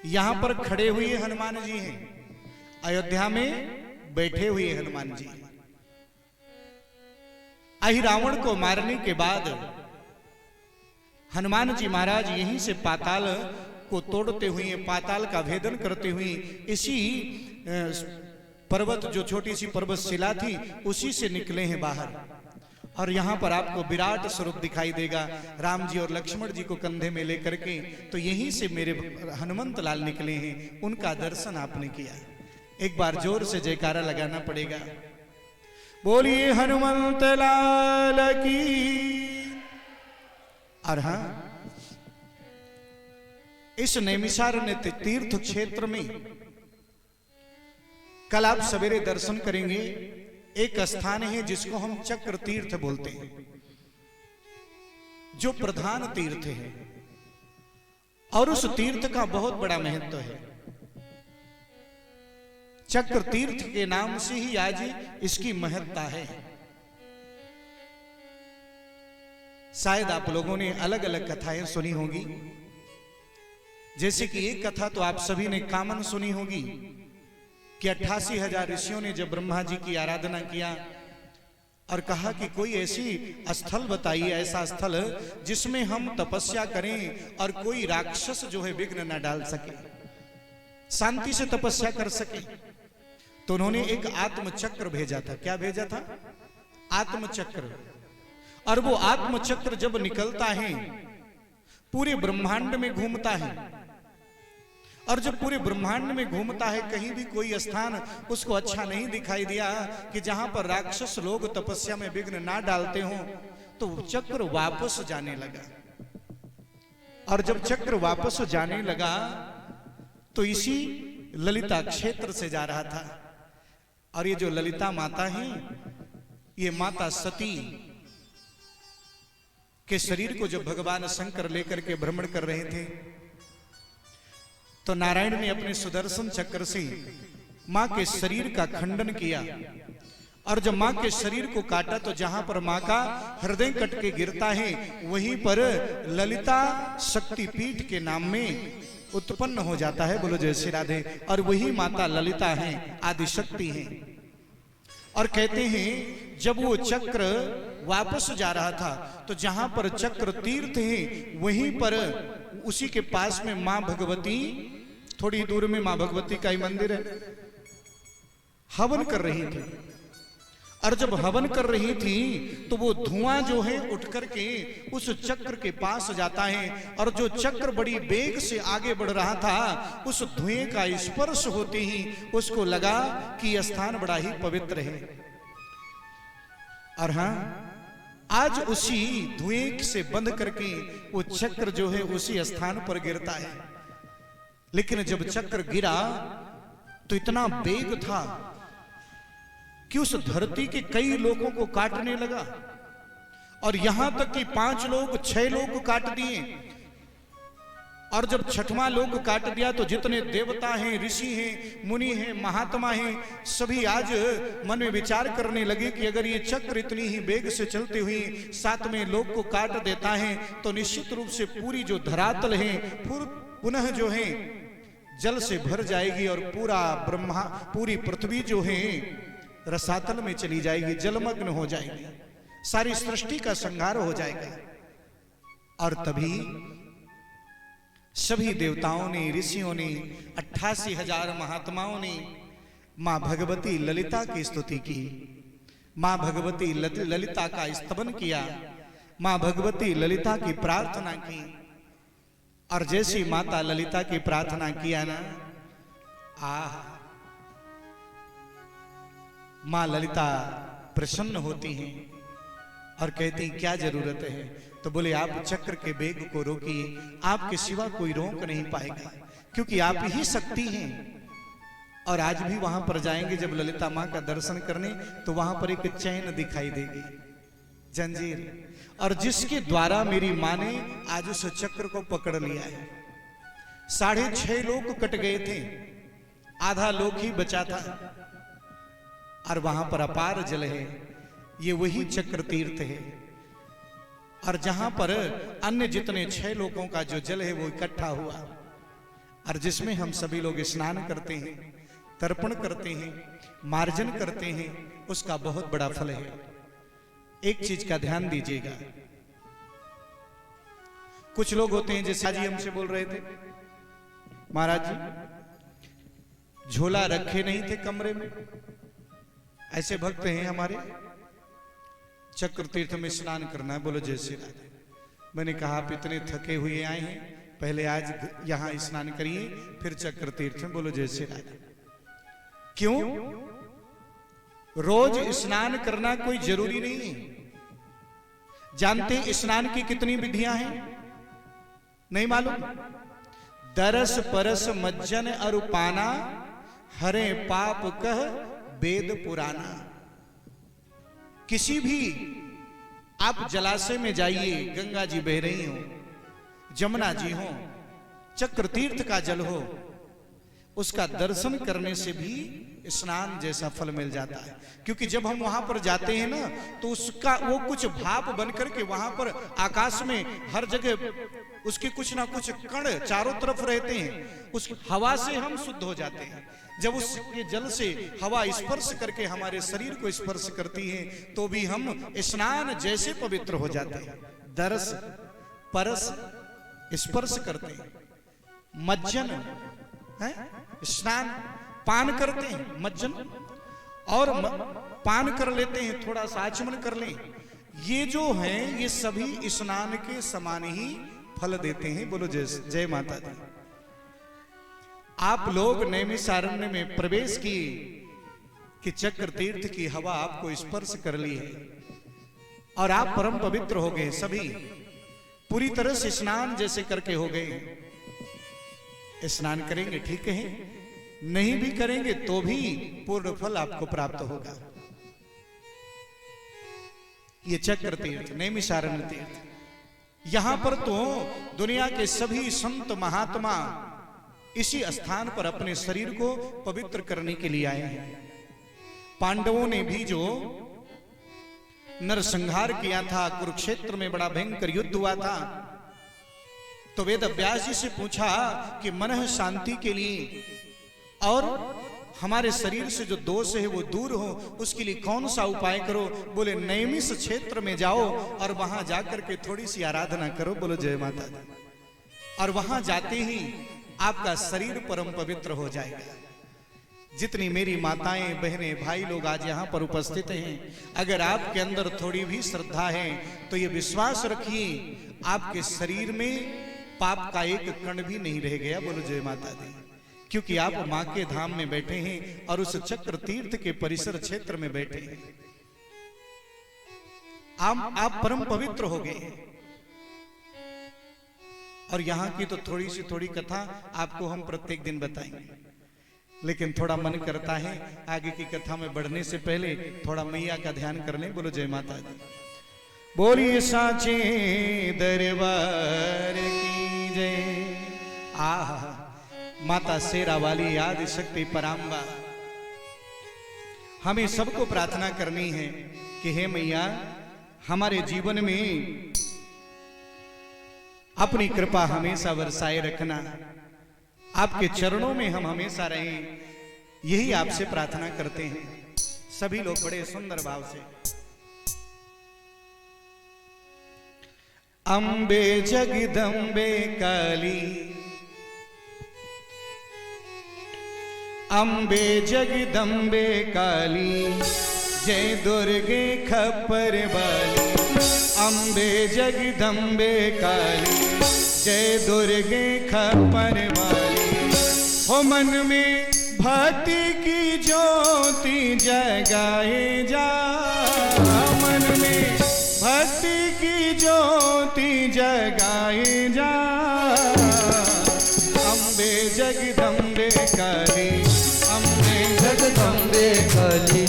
यहां पर खड़े हुए हनुमान जी हैं, अयोध्या में बैठे हुए हनुमान जी। अहि रावण को मारने के बाद हनुमान जी महाराज यहीं से पाताल को तोड़ते हुए, पाताल का भेदन करते हुए, इसी पर्वत, जो छोटी सी पर्वत शिला थी, उसी से निकले हैं बाहर। और यहां पर आपको विराट स्वरूप दिखाई देगा, राम जी और लक्ष्मण जी को कंधे में लेकर के। तो यहीं से मेरे हनुमंत लाल निकले हैं, उनका दर्शन आपने किया। एक बार जोर से जयकारा लगाना पड़ेगा। बोलिए हनुमंत लाल की। और हाँ, इस नैमिषारण्य तीर्थ क्षेत्र में कल आप सवेरे दर्शन करेंगे। एक स्थान है जिसको हम चक्र तीर्थ बोलते हैं, जो प्रधान तीर्थ है, और उस तीर्थ का बहुत बड़ा महत्व है। चक्र तीर्थ के नाम से ही आज इसकी महत्ता है। शायद आप लोगों ने अलग अलग कथाएं सुनी होगी, जैसे कि एक कथा तो आप सभी ने कॉमन सुनी होगी कि 88,000 ऋषियों ने जब ब्रह्मा जी की आराधना किया और कहा कि कोई ऐसी स्थल बताइए, ऐसा स्थल जिसमें हम तपस्या करें और कोई राक्षस जो है विघ्न न डाल सके, शांति से तपस्या कर सके। तो उन्होंने एक आत्मचक्र भेजा था। क्या भेजा था? आत्मचक्र। और वो आत्मचक्र जब निकलता है, पूरे ब्रह्मांड में घूमता है, और जब पूरे ब्रह्मांड में घूमता है, कहीं भी कोई स्थान उसको अच्छा नहीं दिखाई दिया कि जहां पर राक्षस लोग तपस्या में विघ्न ना डालते हों, तो चक्र वापस जाने लगा। और जब चक्र वापस जाने लगा तो इसी ललिता क्षेत्र से जा रहा था। और ये जो ललिता माता है, ये माता सती के शरीर को जब भगवान शंकर लेकर के भ्रमण कर रहे थे, तो नारायण ने अपने सुदर्शन चक्र से मां के शरीर का खंडन किया। और जब मां के शरीर को काटा तो जहां पर मां का हृदय कट के गिरता है, वहीं पर ललिता शक्तिपीठ के नाम में उत्पन्न हो जाता है। बोलो जय श्री राधे। और वही माता ललिता हैं, आदि शक्ति हैं। और कहते हैं जब वो चक्र वापस जा रहा था, तो जहां पर चक्र तीर्थ है, वहीं पर उसी के पास में मां भगवती, थोड़ी दूर में मां भगवती का ही मंदिर है, हवन कर रही थी। और जब हवन कर रही थी तो वो धुआं जो है उठ करके उस चक्र के पास जाता है। और जो चक्र बड़ी वेग से आगे बढ़ रहा था, उस धुएं का स्पर्श होते ही उसको लगा कि यह स्थान बड़ा ही पवित्र है। और हाँ, आज उसी धुएं से बंद करके वो चक्र जो है उसी स्थान पर गिरता है। लेकिन जब चक्र गिरा तो इतना वेग था कि उस धरती के कई लोगों को काटने लगा। और यहां तक कि 5 लोग 6 लोग काट दिए। और जब 6वां लोग काट दिया तो जितने देवता हैं, ऋषि हैं, मुनि हैं, महात्मा हैं, सभी आज मन में विचार करने लगे कि अगर ये चक्र इतनी ही वेग से चलते हुए 7वें लोग को काट देता है तो निश्चित रूप से पूरी जो धरातल है पुनः जो है जल से भर जाएगी और पूरी पृथ्वी जो है रसातल में चली जाएगी, जलमग्न हो जाएगी, सारी सृष्टि का संहार हो जाएगा। और तभी सभी देवताओं ने, ऋषियों ने, 88,000 महात्माओं ने मां भगवती ललिता की स्तुति की, मां भगवती ललिता का स्तवन किया, मां भगवती ललिता की प्रार्थना की। और जैसी माता ललिता की प्रार्थना किया ना, मां ललिता प्रसन्न होती हैं और कहती क्या जरूरत है। तो बोले आप चक्र के वेग को रोकिए, आपके सिवा कोई रोक नहीं पाएगा, क्योंकि आप ही शक्ति हैं। और आज भी वहां पर जाएंगे जब ललिता मां का दर्शन करने, तो वहां पर एक चैन दिखाई देगी, जंजीर, और जिसके द्वारा मेरी मां ने आज उस चक्र को पकड़ लिया है। 6.5 लोक कट गए थे, आधा लोक ही बचा था, और वहां पर अपार जल है। ये वही चक्र तीर्थ है, और जहां पर अन्य जितने 6 लोकों का जो जल है वो इकट्ठा हुआ, और जिसमें हम सभी लोग स्नान करते हैं, तर्पण करते हैं, मार्जन करते हैं, उसका बहुत बड़ा फल है। एक चीज का ध्यान दीजिएगा, कुछ लोग होते हैं जैसे जी हमसे बोल रहे थे, महाराज जी झोला रखे नहीं थे कमरे में, ऐसे भक्त हैं हमारे, चक्र तीर्थ में स्नान करना है, बोलो जय श्री राधे। मैंने कहा आप इतने थके हुए आए हैं, पहले आज यहां स्नान करिए, फिर चक्र तीर्थ में, बोलो जय श्री राधे। क्यों? रोज स्नान करना कोई जरूरी नहीं है। जानते स्नान की कितनी विधियां हैं? नहीं मालूम? दरस परस मज्जन अरु पाना, हरे पाप कह वेद पुराना। किसी भी आप जलाशय में जाइए, गंगा जी बह रही हो, जमुना जी हो, चक्र तीर्थ का जल हो, उसका दर्शन करने से भी स्नान जैसा फल मिल जाता है। क्योंकि जब हम वहां पर जाते हैं ना, तो उसका वो कुछ भाप बनकर के वहां पर आकाश में हर जगह उसके कुछ ना कुछ कण चारों तरफ रहते हैं, उस हवा से हम शुद्ध हो जाते हैं। जब उसके जल से हवा स्पर्श करके हमारे शरीर को स्पर्श करती है, तो भी हम स्नान जैसे पवित्र हो जाते हैं। दरस परस स्पर्श करते हैं, मज्जन है स्नान, पान करते हैं, मज्जन, और पान कर लेते हैं, थोड़ा सा आचमन कर लें, ये जो हैं ये सभी स्नान के समान ही फल देते हैं। बोलो जय माता दी। आप लोग नैमिषारण्य में प्रवेश किए कि चक्र तीर्थ की हवा आपको स्पर्श कर ली है और आप परम पवित्र हो गए, सभी पूरी तरह से स्नान जैसे करके हो गए। स्नान करेंगे ठीक है, नहीं भी करेंगे तो भी पूर्ण फल आपको प्राप्त होगा। ये चक्र तीर्थ, नैमिषारण्य तीर्थ, यहां पर तो दुनिया के सभी संत महात्मा इसी स्थान पर अपने शरीर को पवित्र करने के लिए आए हैं। पांडवों ने भी जो नरसंहार किया था, कुरुक्षेत्र में बड़ा भयंकर युद्ध हुआ था, तो वेद व्यास जी से पूछा कि मन शांति के लिए और हमारे शरीर से जो दोष है वो दूर हो, उसके लिए कौन सा उपाय करो? बोले नैमिष क्षेत्र में जाओ और वहां जाकर के थोड़ी सी आराधना करो। बोलो जय माता दी। और वहां जाते ही आपका शरीर परम पवित्र हो जाएगा। जितनी मेरी माताएं बहनें भाई लोग आज यहाँ पर उपस्थित हैं, अगर आपके अंदर थोड़ी भी श्रद्धा है तो ये विश्वास रखिए आपके शरीर में पाप का एक कण भी नहीं रह गया। बोलो जय माता दी। क्योंकि आप मां के धाम में बैठे हैं और उस चक्र तीर्थ के परिसर क्षेत्र में बैठे हैं, आप परम पवित्र हो गए। और यहाँ की तो थोड़ी कथा आपको हम प्रत्येक दिन बताएंगे, लेकिन थोड़ा मन करता है आगे की कथा में बढ़ने से पहले थोड़ा मैया का ध्यान कर लें। बोलो जय माता दी। बोलिए साचे दरबार की जय। आहा, माता शेरा वाली आदि शक्ति पराम्बा, हमें सबको प्रार्थना करनी है कि हे मैया हमारे जीवन में अपनी कृपा हमेशा बरसाए रखना, आपके चरणों में हम हमेशा रहें, यही आपसे प्रार्थना करते हैं सभी लोग बड़े सुंदर भाव से। अम्बे जगदम्बे काली अम्बे जगदम्बे काली, जय दुर्गे खप्पर वाली। अम्बे जगदम्बे काली, जय दुर्गे खप्पर वाली। हो मन में भक्ति की ज्योति जगाए जा, मन में भक्ति की ज्योति जगाए जा। अम्बे जगदम्बे काली, अम्बे जगदम्बे काली,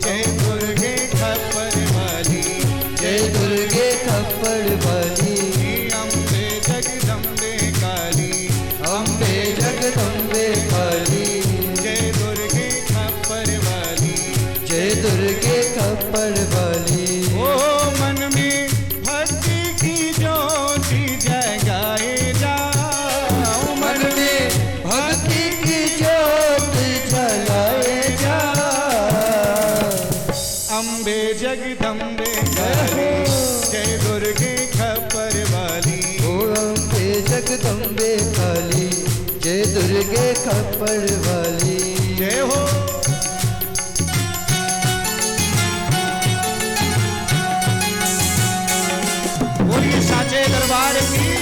जय दुर्गे खप्पर वाली, जय दुर्गे खप्पर वाली। अम्बे जगदम्बे काली, अम्बे जगदम्बे काली, जय दुर्गे खप्पर वाली, जय दुर्गे खप्पर वाली। ओ मन में भक्ति की ज्योति जगाए जा, मन में भक्ति की ज्योत जलाए जा। अम्बे जगदम्बे काली, जय दुर्गे खप्पर वाली। ओ अम्बे जगदम्बे काली, जय दुर्गे खप्पर वाली। जय हो। बोलिए साचे दरबार की।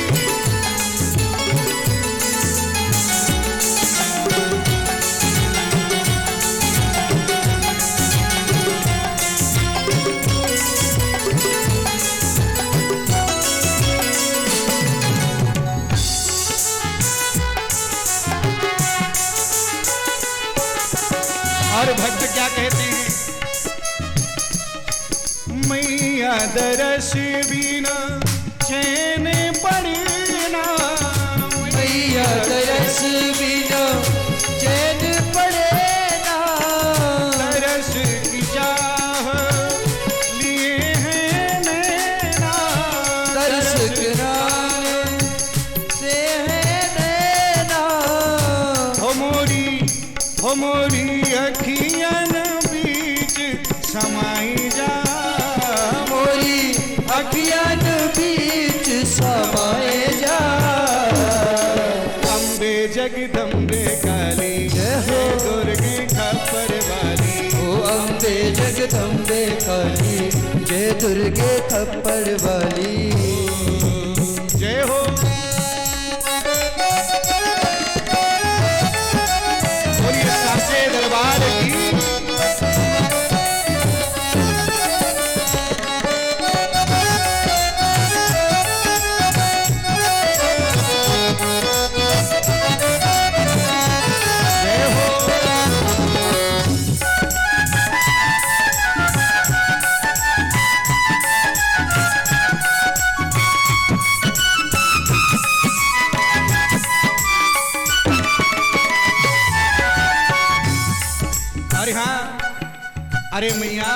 और भक्त क्या कहते हैं? मैया दरस बिना चैन पड़ना, मैया तरस बिना चैन पड़े ना। तरस की चाह लिए हैं नैना, तरस किनारे से है नैना। हो मोरी अखियन बीच समाई जा, मोरी अखियन बीच समाए जा। अम्बे जगदम्बे काली, जय हो। दुर्गे खप्पर वाली। ओ अम्बे जगदम्बे काली, जय दुर्गे खप्पर वाली। जय हो। बोलिए साचे दरबार की। जय हो। अरे हाँ, अरे मैया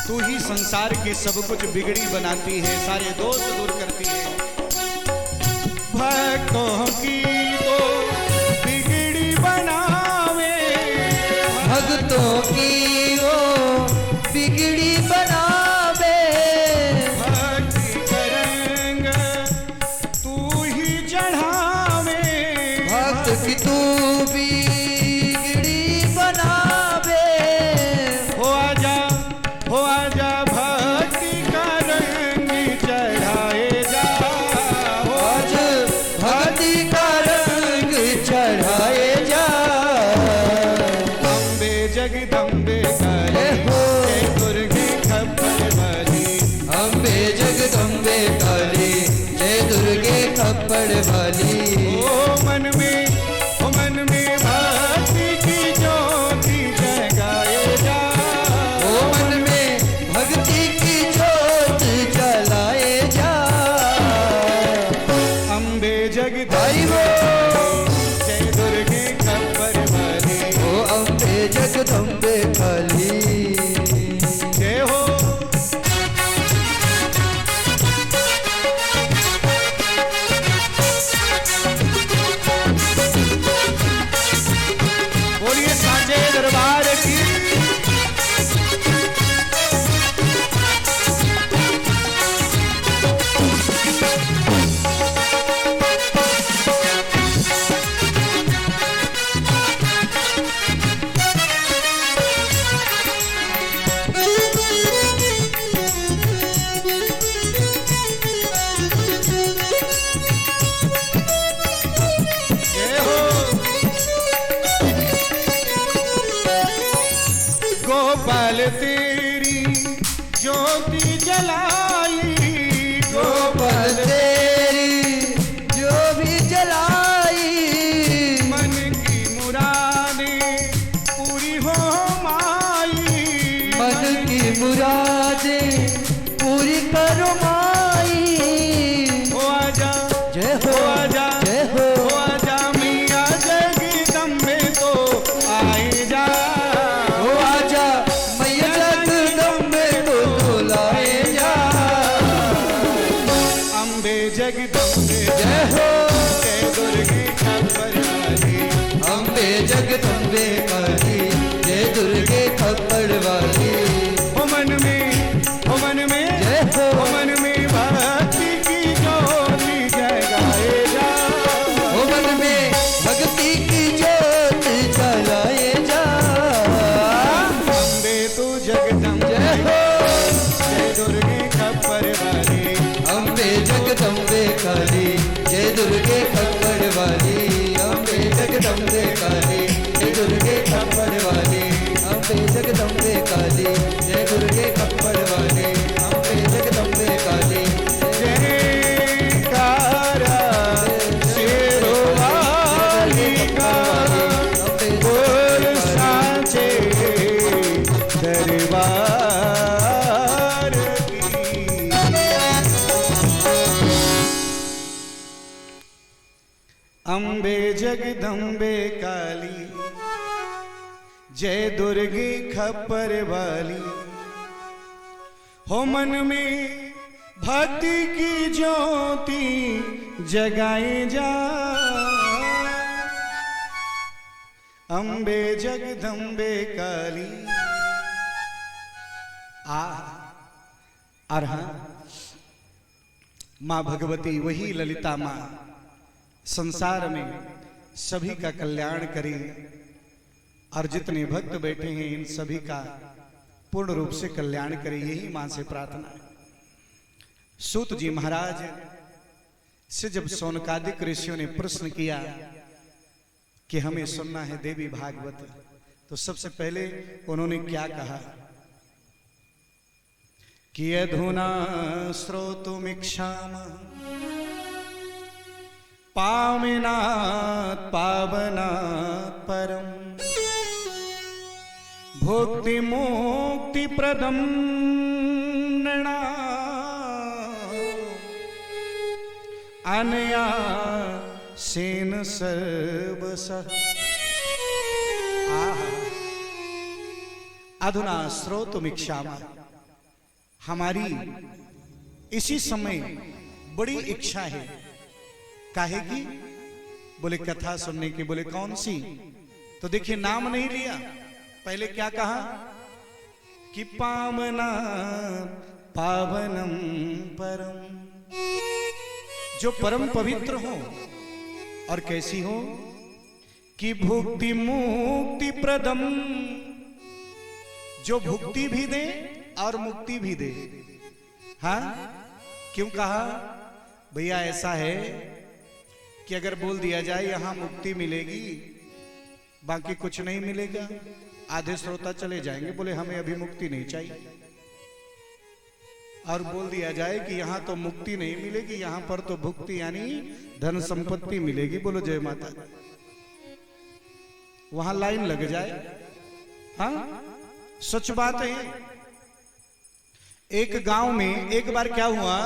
तू ही संसार के सब कुछ बिगड़ी बनाती है, सारे दोष दूर करती है। भक्तों की तो बिगड़ी बनावे, भक्तों की ओ बिगड़ी बनावे। भक्ति करंग तू ही चढ़ावे। भक्त की तू बिगड़ी बनावे। हो आजा भक्ति का रंग चढ़ाए जा। आज भक्ति का रंग चढ़ाए जा। अम्बे जगदम्बे गोपाल तेरी ज्योति जलाई, गोपाल तेरी जो भी जलाई, मन की मुरादें पूरी हो माई, मन की मुरादें पूरी करो माई। हो आजा जय हो आजा जय हो आजा मैया जगदम्बे तो आए जा, हो आजा मैया जगदम्बे को तो लाए जा। अम्बे जगदम्बे जय हो जय दुर्गे खबर वाली, अम्बे जगदम्बे काली, जय दुर्गे खप्पड़ वाली। हो मन में जय हो मन में भक्ति की ज्योति जगाए जा, हो मन में भक्ति की ज्योत जलाए जा। अम्बे तू जगदम्बे जय हो जय दुर्गे खबर वाली, अम्बे जगदम्बे काली, जय दुर्गे खप्पड़ वाली। अम्बे जगदम्बे काली, जय दुर्गे खप्पड़ वाली। अम्बे जगदम्बे काली, जय दुर्गे खप्पड़ वाली। अम्बे जगदम्बे काली, जयकारा शेरों वाली का बोल सांचे दरबार की। अम्बे जगदम्बे काली, जय दुर्गे खप्पर वाली, हो मन में भक्ति की ज्योति जगाए जा, अम्बे जगदम्बे काली। हाँ, माँ भगवती वही ललिता माँ संसार में सभी का कल्याण करे और जितने भक्त बैठे हैं इन सभी का पूर्ण रूप से कल्याण करे, यही मां से प्रार्थना है। सूत जी महाराज से जब शौनकादिक ऋषियों ने प्रश्न किया कि हमें सुनना है देवी भागवत, तो सबसे पहले उन्होंने क्या कहा कि अधुना श्रोतुमिच्छामः पावनात् पावनात् परम भुक्ति मुक्ति प्रदम अनया सेन सर्वसः। अधुना श्रोतुमिच्छामः, हमारी इसी समय बड़ी इच्छा है। काहे की? बोले कथा सुनने की। बोले कौन सी? तो देखिए नाम नहीं लिया, पहले क्या कहा कि पावना पावनम परम, जो परम पवित्र हो। और कैसी हो? कि भुक्ति मुक्ति प्रदम, जो भुक्ति भी दे और मुक्ति भी दे। हाँ, क्यों कहा? भैया ऐसा है कि अगर बोल दिया जाए यहां मुक्ति मिलेगी बाकी कुछ नहीं मिलेगा, आधे श्रोता चले जाएंगे, बोले हमें अभी मुक्ति नहीं चाहिए। और बोल दिया जाए कि यहां तो मुक्ति नहीं मिलेगी, यहां पर तो भुक्ति यानी धन संपत्ति मिलेगी, बोलो जय माता दी। वहां लाइन लग जाए। हाँ, सच बात है। एक गांव में एक बार क्या हुआ,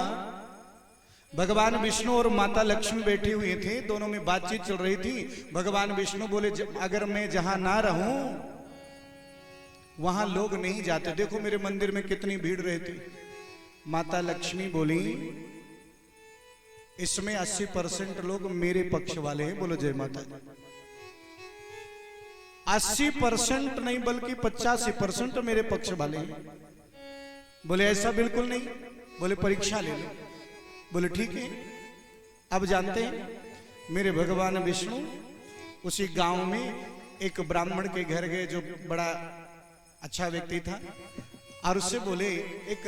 भगवान विष्णु और माता लक्ष्मी बैठी हुई थे, दोनों में बातचीत चल रही थी। भगवान विष्णु बोले अगर मैं जहां ना रहूं वहां लोग नहीं जाते, देखो मेरे मंदिर में कितनी भीड़ रहती। माता लक्ष्मी बोली इसमें 80% लोग मेरे पक्ष वाले हैं, बोलो जय माता। 80% नहीं बल्कि 85% मेरे पक्ष वाले हैं। बोले ऐसा बिल्कुल नहीं। बोले परीक्षा ले लो। बोले ठीक है। अब जानते हैं मेरे भगवान विष्णु उसी गांव में एक ब्राह्मण के घर गए जो बड़ा अच्छा व्यक्ति था, और उससे बोले एक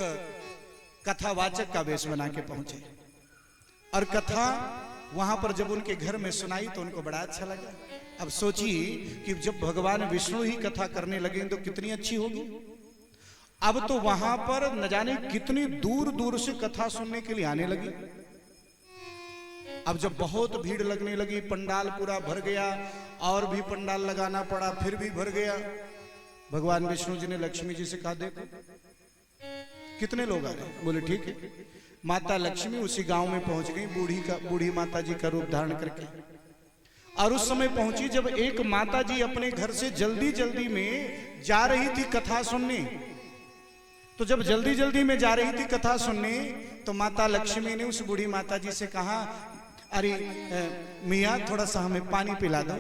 कथावाचक का वेश बना के पहुंचे। और कथा वहां पर जब उनके घर में सुनाई तो उनको बड़ा अच्छा लगा। अब सोचिए कि जब भगवान विष्णु ही कथा करने लगे तो कितनी अच्छी होगी। अब तो वहां पर न जाने कितनी दूर दूर से कथा सुनने के लिए आने लगी। अब जब बहुत भीड़ लगने लगी, पंडाल पूरा भर गया, और भी पंडाल लगाना पड़ा, फिर भी भर गया। भगवान विष्णु जी ने लक्ष्मी जी से कहा, देखो कितने लोग आ रहे हैं। बोले ठीक है। माता लक्ष्मी उसी गांव में पहुंच गई, बूढ़ी माता जी का रूप धारण करके। और उस समय पहुंची जब एक माता जी अपने घर से जल्दी जल्दी में जा रही थी कथा सुनने। तो जब जल्दी जल्दी में जा रही थी कथा सुनने, तो माता लक्ष्मी ने उस बूढ़ी माता जी से कहा, अरे मियाँ थोड़ा सा हमें पानी पिला दो।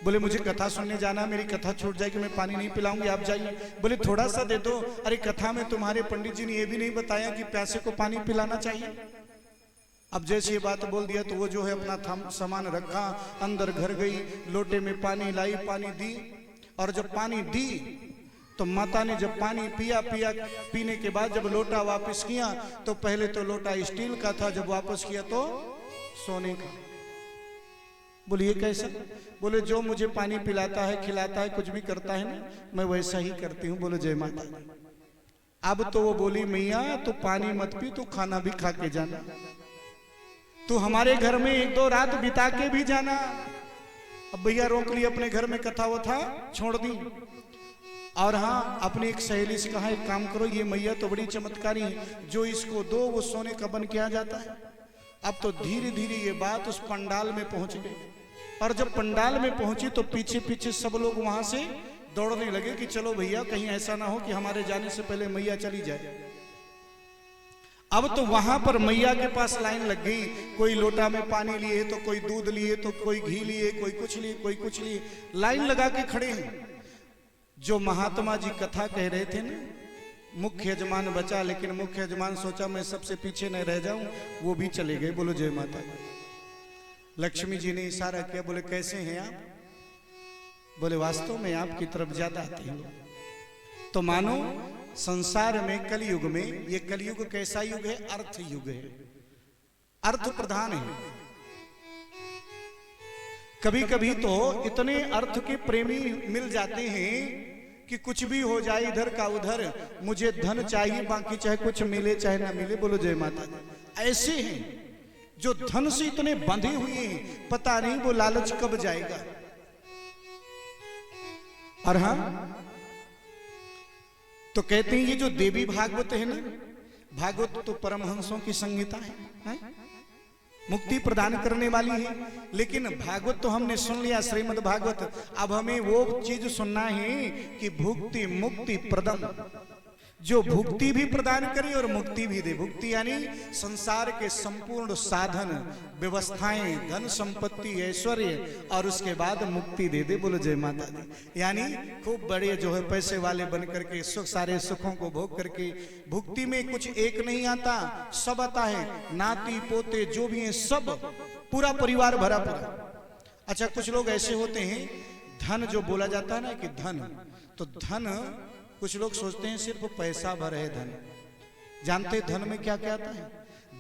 बोले मुझे कथा सुनने जाना, मेरी कथा छूट जाएगी, मैं पानी नहीं पिलाऊंगी, आप जाइए। बोले थोड़ा सा दे दो। अरे कथा में तुम्हारे पंडित जी ने ये भी नहीं बताया कि प्यासे को पानी पिलाना चाहिए। अब जैसे ये बात बोल दिया तो वो जो है अपना सामान रखा, अंदर घर गई, लोटे में पानी लाई, पानी दी। और जब पानी दी तो माता ने जब पानी पीने के बाद जब लोटा वापस किया तो पहले तो लोटा स्टील का था, जब वापस किया तो सोने का। बोले ये कैसे? बोले जो मुझे पानी पिलाता है, खिलाता है, कुछ भी करता है ना, मैं वैसा ही करती हूँ। बोले जय माता। अब तो वो बोली, मैया तो पानी मत पी, तो खाना भी खा के जाना, तू हमारे घर में 1-2 रात बिता के भी जाना। अब भैया रोक ली, अपने घर में कथा वथा छोड़ दी। और हाँ, अपनी एक सहेली से कहा, एक काम करो, ये मैया तो बड़ी चमत्कारी है, जो इसको दो वो सोने का बन के आ जाता है। अब तो धीरे धीरे ये बात उस पंडाल में पहुंच गई। और जब पंडाल में पहुंची तो पीछे पीछे सब लोग वहां से दौड़ने लगे कि चलो भैया, कहीं ऐसा ना हो कि हमारे जाने से पहले मैया चली जाए। अब तो वहां पर मैया के पास लाइन लग गई। कोई लोटा में पानी लिए, तो कोई दूध लिए, तो कोई घी लिए, कोई कुछ लिए, कोई कुछ लिए, लाइन लगा के खड़े हैं। जो महात्मा जी कथा कह रहे थे ना, मुख्य यजमान बचा, लेकिन मुख्य यजमान सोचा मैं सबसे पीछे न रह जाऊं, वो भी चले गए। बोलो जय माता। लक्ष्मी जी ने इशारा किया, बोले कैसे हैं आप? बोले वास्तव में आपकी तरफ ज्यादा आती हूं। तो मानो संसार में कलयुग में, ये कलयुग कैसा युग है? अर्थ युग है, अर्थ प्रधान है। कभी कभी तो इतने अर्थ के प्रेमी मिल जाते हैं कि कुछ भी हो जाए इधर का उधर, मुझे धन चाहिए, बाकी चाहे कुछ मिले चाहे ना मिले। बोलो जय माता। ऐसे हैं जो धन से इतने बंधे हुए हैं, पता नहीं वो लालच कब जाएगा। और हाँ, तो कहते हैं ये जो देवी भागवत है ना, भागवत तो परमहंसों की संगीता है, मुक्ति प्रदान करने वाली है। लेकिन भागवत तो हमने सुन लिया, श्रीमद् भागवत। अब हमें वो चीज सुनना है कि भुक्ति मुक्ति प्रदम, जो भुक्ति भी प्रदान करे और मुक्ति भी दे। भुक्ति यानी संसार के संपूर्ण साधन व्यवस्थाएं, धन संपत्ति ऐश्वर्य, और उसके बाद मुक्ति दे दे। बोलो जय माता दी। यानी खूब बड़े जो है पैसे वाले बन करके सुख, सारे सुखों को भोग करके। भुक्ति में कुछ एक नहीं आता, सब आता है, नाती पोते जो भी हैं सब, पूरा परिवार भरा पूरा। अच्छा, कुछ लोग ऐसे होते हैं, धन जो बोला जाता है ना कि धन, तो धन कुछ लोग सोचते हैं सिर्फ पैसा भर है धन। जानते हैं धन में क्या क्या आता है?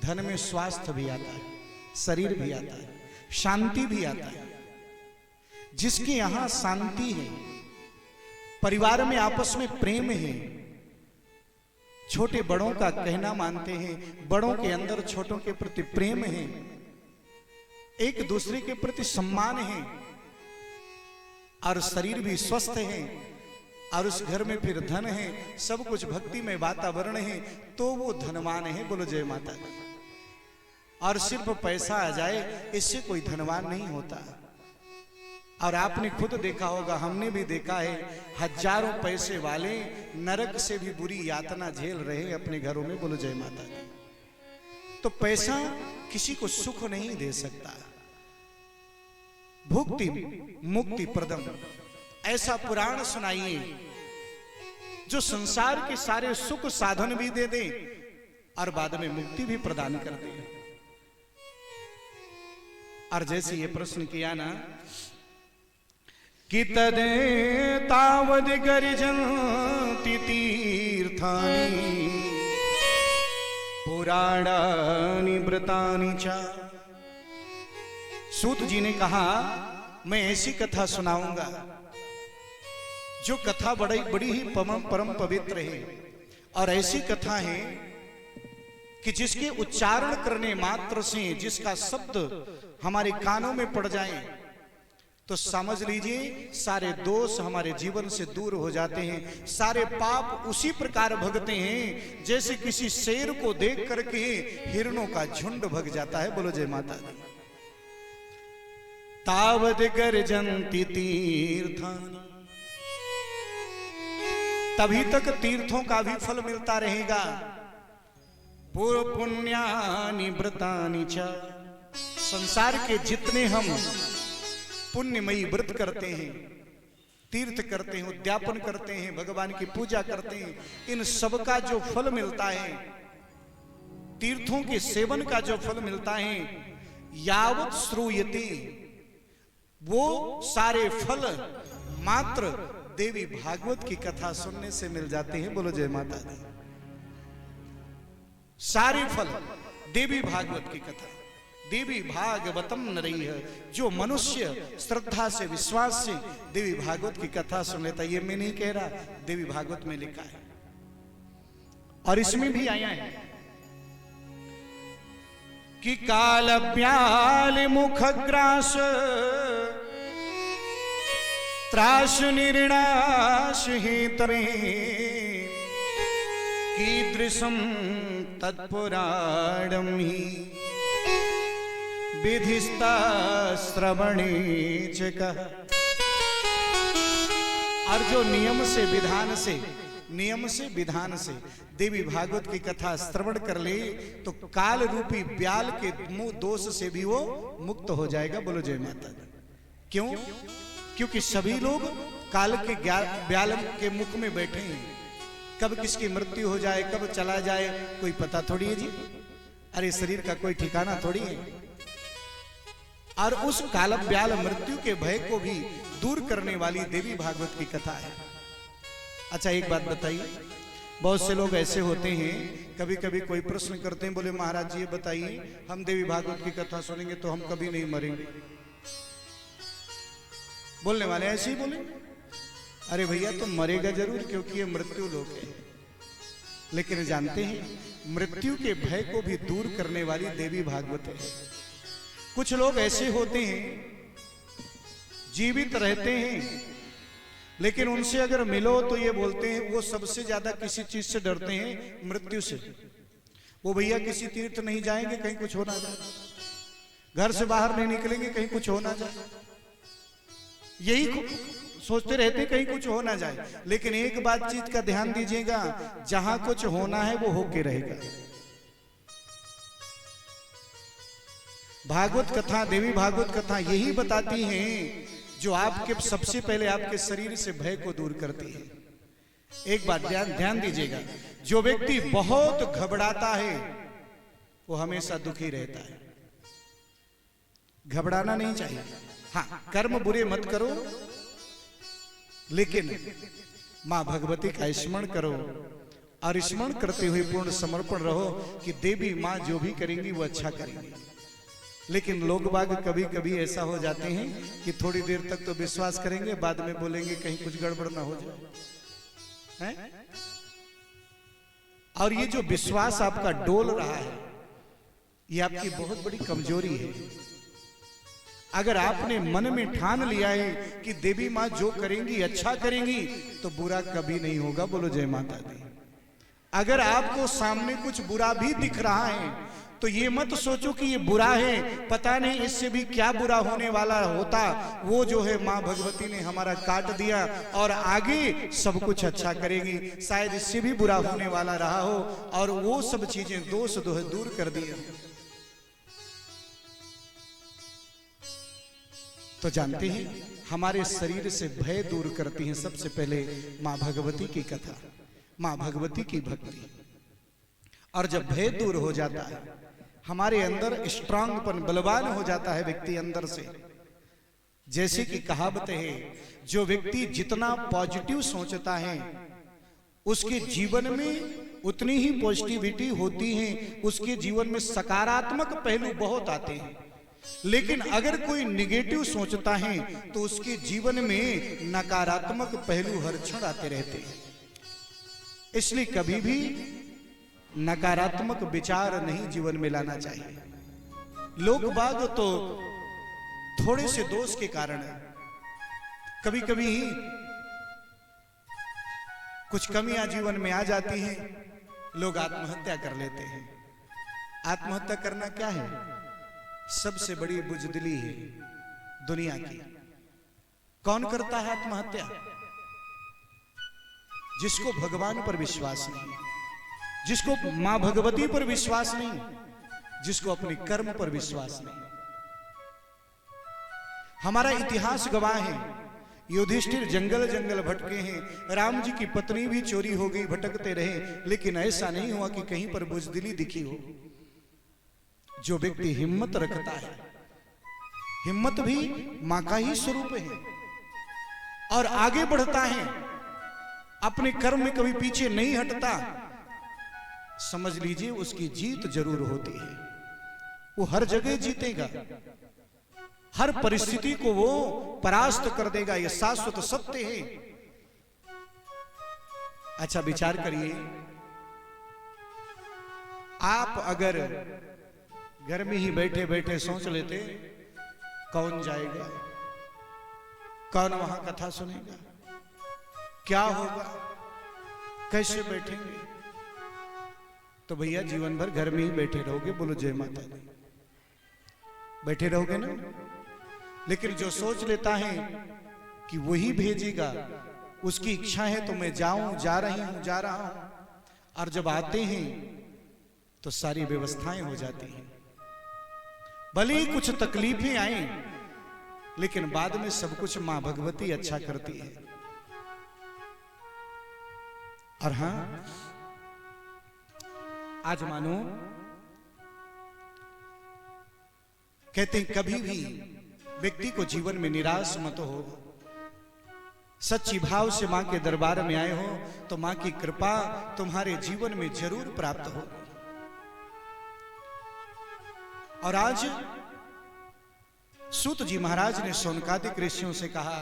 धन में स्वास्थ्य भी आता है, शरीर भी आता है, शांति भी आता है। जिसके यहां शांति है, परिवार में आपस में प्रेम है, छोटे बड़ों का कहना मानते हैं, बड़ों के अंदर छोटों के प्रति प्रेम है, एक दूसरे के प्रति सम्मान है, और शरीर भी स्वस्थ है, और उस घर में फिर धन है, सब कुछ भक्ति में वातावरण है, तो वो धनवान है। बोलो जय माता। और सिर्फ पैसा आ जाए इससे कोई धनवान नहीं होता। और आपने खुद देखा होगा, हमने भी देखा है, हजारों पैसे वाले नरक से भी बुरी यातना झेल रहे अपने घरों में। बोलो जय माता। तो पैसा किसी को सुख नहीं दे सकता। भुक्ति मुक्ति प्रदम, ऐसा पुराण सुनाइए जो संसार के सारे सुख साधन भी दे दे और बाद में मुक्ति भी प्रदान कर दे। और जैसे ये प्रश्न किया ना कि तदे तावद गर्जन्ति तीर्थानि पुराणानि व्रतानि च। सूत जी ने कहा, मैं ऐसी कथा सुनाऊंगा जो कथा बड़ी ही परम पवित्र है। और ऐसी कथा है कि जिसके उच्चारण करने मात्र से, जिसका शब्द हमारे कानों में पड़ जाए तो समझ लीजिए सारे दोष हमारे जीवन से दूर हो जाते हैं, सारे पाप उसी प्रकार भगते हैं जैसे किसी शेर को देख करके हिरणों का झुंड भग जाता है। बोलो जय माता दी। तावद गर्जन्ति तीर्थानि, तभी तक तीर्थों का भी फल मिलता रहेगा। पूर्व पुण्यानि व्रतानि च, संसार के जितने हम पुण्यमयी व्रत करते हैं, तीर्थ करते हैं, उद्यापन करते हैं, भगवान की पूजा करते हैं, इन सब का जो फल मिलता है, तीर्थों के सेवन का जो फल मिलता है, यावत् श्रूयते, वो सारे फल मात्र देवी भागवत की कथा सुनने से मिल जाते हैं। बोलो जय माता दी। सारे फल देवी भागवत की कथा, देवी भागवतम नरई है। जो मनुष्य श्रद्धा से, विश्वास से देवी भागवत की कथा सुन लेता, ये मैं नहीं कह रहा, देवी भागवत में लिखा है। और इसमें भी आया है कि काल ब्याल मुखग्रास त्रास निर्णाश हेतवे कीदृशं तत्पुराणं हि विधिस्ता श्रवणे च कः। और जो नियम से विधान से देवी भागवत की कथा श्रवण कर ले तो काल रूपी ब्याल के मुंह दोष से भी वो मुक्त हो जाएगा। बोलो जय माता दी। क्यों? क्योंकि सभी लोग काल के ब्याल के मुख में बैठे हैं। कब किसकी मृत्यु हो जाए, कब चला जाए, कोई पता थोड़ी है जी। अरे शरीर का कोई ठिकाना थोड़ी है। और उस काल ब्याल मृत्यु के भय को भी दूर करने वाली देवी भागवत की कथा है। अच्छा एक बात बताइए, बहुत से लोग ऐसे होते हैं, कभी कभी कोई प्रश्न करते हैं, बोले महाराज जी ये बताइए, हम देवी भागवत की कथा सुनेंगे तो हम कभी नहीं मरेंगे। बोलने वाले ऐसे ही बोले, अरे भैया तुम मरेगा जरूर, क्योंकि ये मृत्यु लोक है। लेकिन जानते हैं मृत्यु के भय को भी दूर करने वाली देवी भागवत है। कुछ लोग ऐसे होते हैं, जीवित रहते हैं, लेकिन उनसे अगर मिलो तो ये बोलते हैं वो सबसे ज्यादा किसी चीज से डरते हैं, मृत्यु से। वो भैया किसी तीर्थ नहीं जाएंगे कहीं कुछ हो ना जाए, घर से बाहर नहीं निकलेंगे कहीं कुछ हो ना जाए, यही सोचते रहते कहीं कुछ हो ना जाए। लेकिन एक बातचीत का ध्यान दीजिएगा, जहां कुछ होना है वो होके रहेगा। भागवत कथा, देवी भागवत कथा यही बताती हैं जो आपके सबसे पहले आपके शरीर से भय को दूर करती है। एक बात ध्यान दीजिएगा, जो व्यक्ति बहुत घबराता है वो हमेशा दुखी रहता है। घबराना नहीं चाहिए। हाँ, कर्म बुरे मत करो, लेकिन मां भगवती का स्मरण करो और स्मरण करते हुए पूर्ण समर्पण रहो कि देवी मां जो भी करेंगी वो अच्छा करेंगी। लेकिन लोग बाग कभी कभी ऐसा हो जाते हैं कि थोड़ी देर तक तो विश्वास करेंगे, बाद में बोलेंगे कहीं कुछ गड़बड़ ना हो जाए है? और ये जो विश्वास आपका डोल रहा है, ये आपकी बहुत बड़ी कमजोरी है। अगर आपने मन में ठान लिया है कि देवी मां जो करेंगी अच्छा करेंगी तो बुरा कभी नहीं होगा। बोलो जय माता दी। अगर आपको सामने कुछ बुरा भी दिख रहा है तो ये मत सोचो कि ये बुरा है, पता नहीं इससे भी क्या बुरा होने वाला होता, वो जो है मां भगवती ने हमारा काट दिया और आगे सब कुछ अच्छा करेगी, शायद इससे भी बुरा होने वाला रहा हो और वो सब चीजें दोष दूर कर दिया। तो जानते हैं हमारे शरीर से भय दूर करती हैं सबसे पहले मां भगवती की कथा, मां भगवती की भक्ति। और जब भय दूर हो जाता है, हमारे अंदर स्ट्रांगपन, बलवान हो जाता है व्यक्ति अंदर से। जैसे कि कहावत है, जो व्यक्ति जितना पॉजिटिव सोचता है उसके जीवन में उतनी ही पॉजिटिविटी होती है, उसके जीवन में सकारात्मक पहलू बहुत आते हैं। लेकिन अगर कोई निगेटिव सोचता है तो उसके जीवन में नकारात्मक पहलू हर क्षण आते रहते हैं। इसलिए कभी भी नकारात्मक विचार नहीं जीवन में लाना चाहिए। लोग बाग तो थोड़े से दोष के कारण कभी कभी कुछ कमियां जीवन में आ जाती हैं, लोग आत्महत्या कर लेते हैं। आत्महत्या करना क्या है? सबसे बड़ी बुजदिली है दुनिया की। कौन करता है आत्महत्या? जिसको भगवान पर विश्वास नहीं, जिसको मां भगवती पर विश्वास नहीं, जिसको अपने कर्म पर विश्वास नहीं। हमारा इतिहास गवाह है, युधिष्ठिर जंगल जंगल भटके हैं, राम जी की पत्नी भी चोरी हो गई, भटकते रहे, लेकिन ऐसा नहीं हुआ कि कहीं पर बुजदिली दिखी हो। जो व्यक्ति हिम्मत रखता है, हिम्मत भी मां का ही स्वरूप है, और आगे बढ़ता है, अपने कर्म में कभी पीछे नहीं हटता, समझ लीजिए उसकी जीत जरूर होती है। वो हर जगह जीतेगा, हर परिस्थिति को वो परास्त कर देगा, ये शाश्वत सत्य है। अच्छा विचार करिए, आप अगर घर में ही बैठे बैठे सोच लेते कौन जाएगा, कौन वहां कथा सुनेगा, क्या होगा, कैसे बैठेंगे, तो भैया जीवन भर घर में ही बैठे रहोगे। बोलो जय माता दी। बैठे रहोगे ना। लेकिन जो सोच लेता है कि वही भेजेगा, उसकी इच्छा है तो मैं जाऊं, जा रही हूं, जा रहा हूं, और जब आते हैं तो सारी व्यवस्थाएं हो जाती हैं। भले ही कुछ तकलीफें आए, लेकिन बाद में सब कुछ मां भगवती अच्छा करती है। और हां, आज मानो कहते हैं कभी भी व्यक्ति को जीवन में निराश मत हो। सच्ची भाव से मां के दरबार में आए हो तो मां की कृपा तुम्हारे जीवन में जरूर प्राप्त होगी। और आज सूत जी महाराज ने शौनकादिक ऋषियों से कहा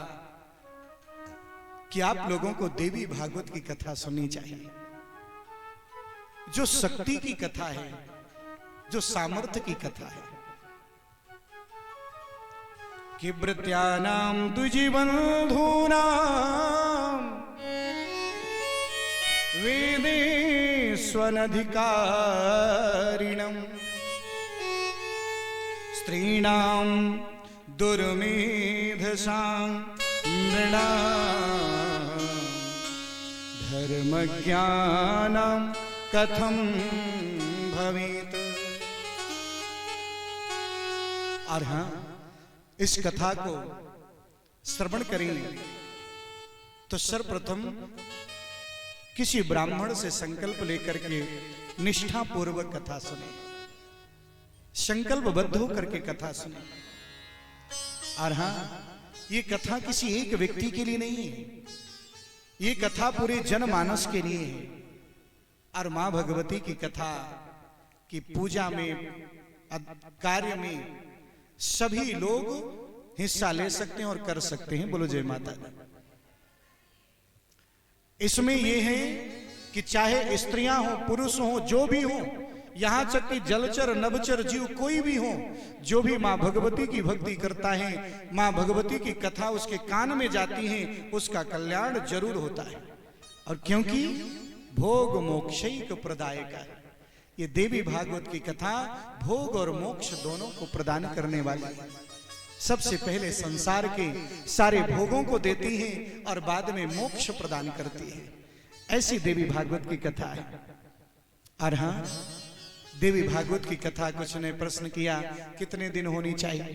कि आप लोगों को देवी भागवत की कथा सुननी चाहिए, जो शक्ति की कथा है, जो सामर्थ्य की कथा है। कि वृत्यानां द्विजीबन्धूनां वेदेष्वनधिकारिणं स्त्रीणां दुर्मेधसां नृणां धर्मज्ञानं कथं भवेत्। और हां, इस कथा को श्रवण करेंगे तो सर्वप्रथम किसी ब्राह्मण से संकल्प लेकर के निष्ठा पूर्वक कथा सुने, संकल्पबद्ध होकर के कथा सुने। और हां, ये कथा किसी एक व्यक्ति के लिए नहीं है, ये कथा पूरे जनमानस के लिए है। और मां भगवती की कथा की पूजा में, कार्य में सभी लोग हिस्सा ले सकते हैं और कर सकते हैं। बोलो जय माता दी। इसमें यह है कि चाहे स्त्रियां हो, पुरुष हो, जो भी हो, यहां तक कि जलचर नभचर जीव कोई भी हो, जो भी मां भगवती की भक्ति करता है, मां भगवती की कथा उसके कान में जाती है, उसका कल्याण जरूर होता है। और क्योंकि भोग मोक्षैक प्रदायक है, ये देवी भागवत की कथा भोग और मोक्ष दोनों को प्रदान करने वाली है। सबसे पहले संसार के सारे भोगों को देती है और बाद में मोक्ष प्रदान करती है। ऐसी देवी भागवत की कथा है। और हां, देवी भागवत की कथा, कुछ ने प्रश्न किया कितने दिन होनी चाहिए।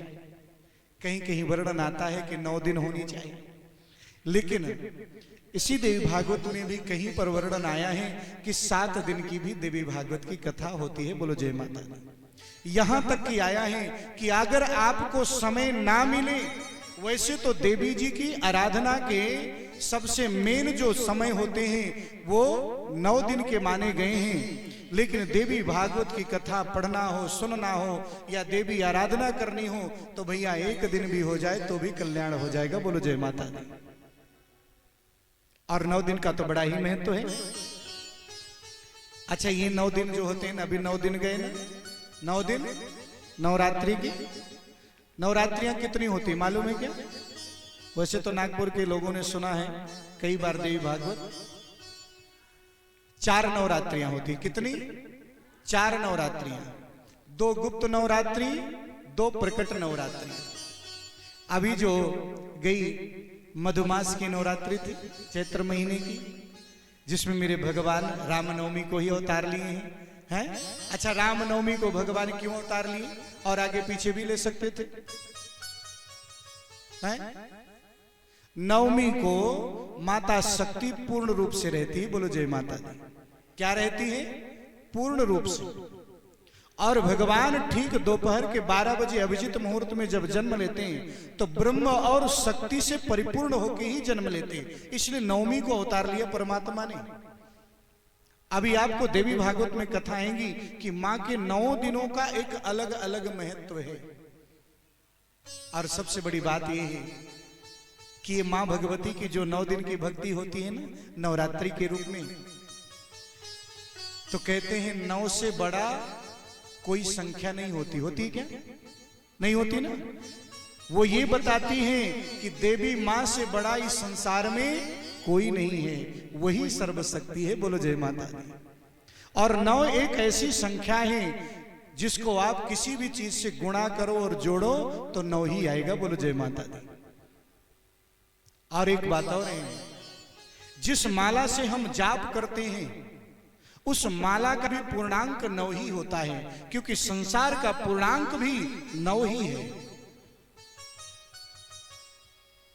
कहीं कहीं वर्णन आता है कि 9 दिन होनी चाहिए, लेकिन इसी देवी भागवत में भी कहीं पर वर्णन आया है कि 7 दिन की भी देवी भागवत की कथा होती है। बोलो जय माता दी। यहां तक कि आया है कि अगर आपको समय ना मिले, वैसे तो देवी जी की आराधना के सबसे मेन जो समय होते हैं वो 9 दिन के माने गए हैं, लेकिन देवी भागवत की कथा पढ़ना हो, सुनना हो या देवी आराधना करनी हो तो भैया एक दिन भी हो जाए तो भी कल्याण हो जाएगा। बोलो जय माता दी। और 9 दिन का तो बड़ा ही महत्व है। अच्छा, ये 9 दिन जो होते हैं ना, अभी 9 दिन गए ना, 9 दिन नवरात्रि की। नवरात्रियां कितनी होती मालूम है क्या? वैसे तो नागपुर के लोगों ने सुना है कई बार देवी भागवत। 4 नवरात्रियां होती। कितनी? 4 नवरात्रियां। 2 गुप्त नवरात्रि, 2 प्रकट नवरात्रि। अभी जो गई मधुमास की नवरात्रि थी, चैत्र महीने की, जिसमें मेरे भगवान रामनवमी को ही अवतार लिए हैं। अच्छा, रामनवमी को भगवान क्यों अवतार लिए? और आगे पीछे भी ले सकते थे। हैं? नवमी को माता शक्ति पूर्ण रूप से रहती है। बोलो जय माता दी। क्या रहती है? पूर्ण रूप से। और भगवान ठीक दोपहर के 12 बजे अभिजित मुहूर्त में जब जन्म लेते हैं तो ब्रह्म और शक्ति से परिपूर्ण होकर ही जन्म लेते हैं। इसलिए नवमी को अवतार लिया परमात्मा ने। अभी आपको देवी भागवत में कथा आएंगी कि मां के 9 दिनों का एक अलग अलग महत्व है। और सबसे बड़ी बात यह है कि मां भगवती की जो 9 दिन की भक्ति होती है ना नवरात्रि के रूप में, तो कहते हैं 9 से बड़ा कोई संख्या नहीं होती। होती क्या? नहीं होती ना। वो ये बताती हैं कि देवी मां से बड़ा इस संसार में कोई नहीं है, वही सर्वशक्ति है। बोलो जय माता दी। और 9 एक ऐसी संख्या है जिसको आप किसी भी चीज से गुणा करो और जोड़ो तो 9 ही आएगा। बोलो जय माता दी। और एक बात और है, जिस माला से हम जाप करते हैं उस माला का भी पूर्णांक 9 ही होता है, क्योंकि संसार का पूर्णांक भी 9 ही है।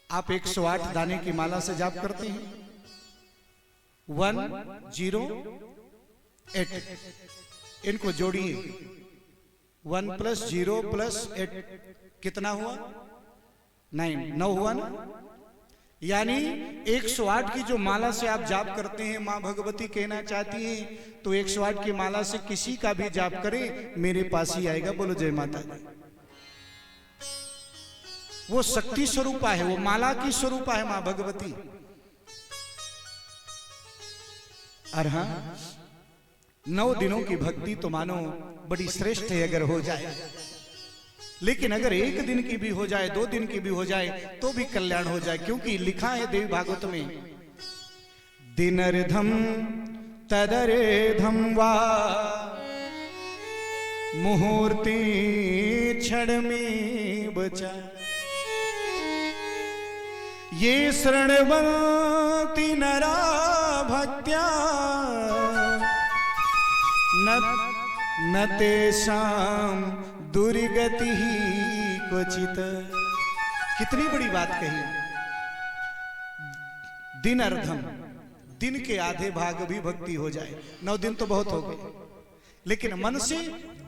आप 108 दाने की माला से जाप करते हैं, 108। इनको जोड़िए, 1 + 0 + 8 कितना हुआ? 9 हुआ ना। यानी 108 की जो माला से आप जाप करते हैं, मां भगवती कहना चाहती हैं तो 108 की माला से किसी का भी जाप करें मेरे पास ही आएगा। बोलो जय माता दी। वो शक्ति स्वरूपा है, वो माला की स्वरूपा है मां भगवती। और हाँ, 9 दिनों की भक्ति तो मानो बड़ी श्रेष्ठ है अगर हो जाए, लेकिन अगर 1 दिन की भी हो जाए, 2 दिन की भी हो जाए तो भी कल्याण हो जाए। क्योंकि लिखा है देवी भागवत में, दिनर्धम तदरेधम वा मुहूर्ते क्षण में बचा, ये शरणवंती नरा भक्त्या न तेषां दुर्गति ही क्वचित। कितनी बड़ी बात कही। दिन अर्धम, दिन के आधे भाग भी भक्ति हो जाए। 9 दिन तो बहुत हो गए, लेकिन मन से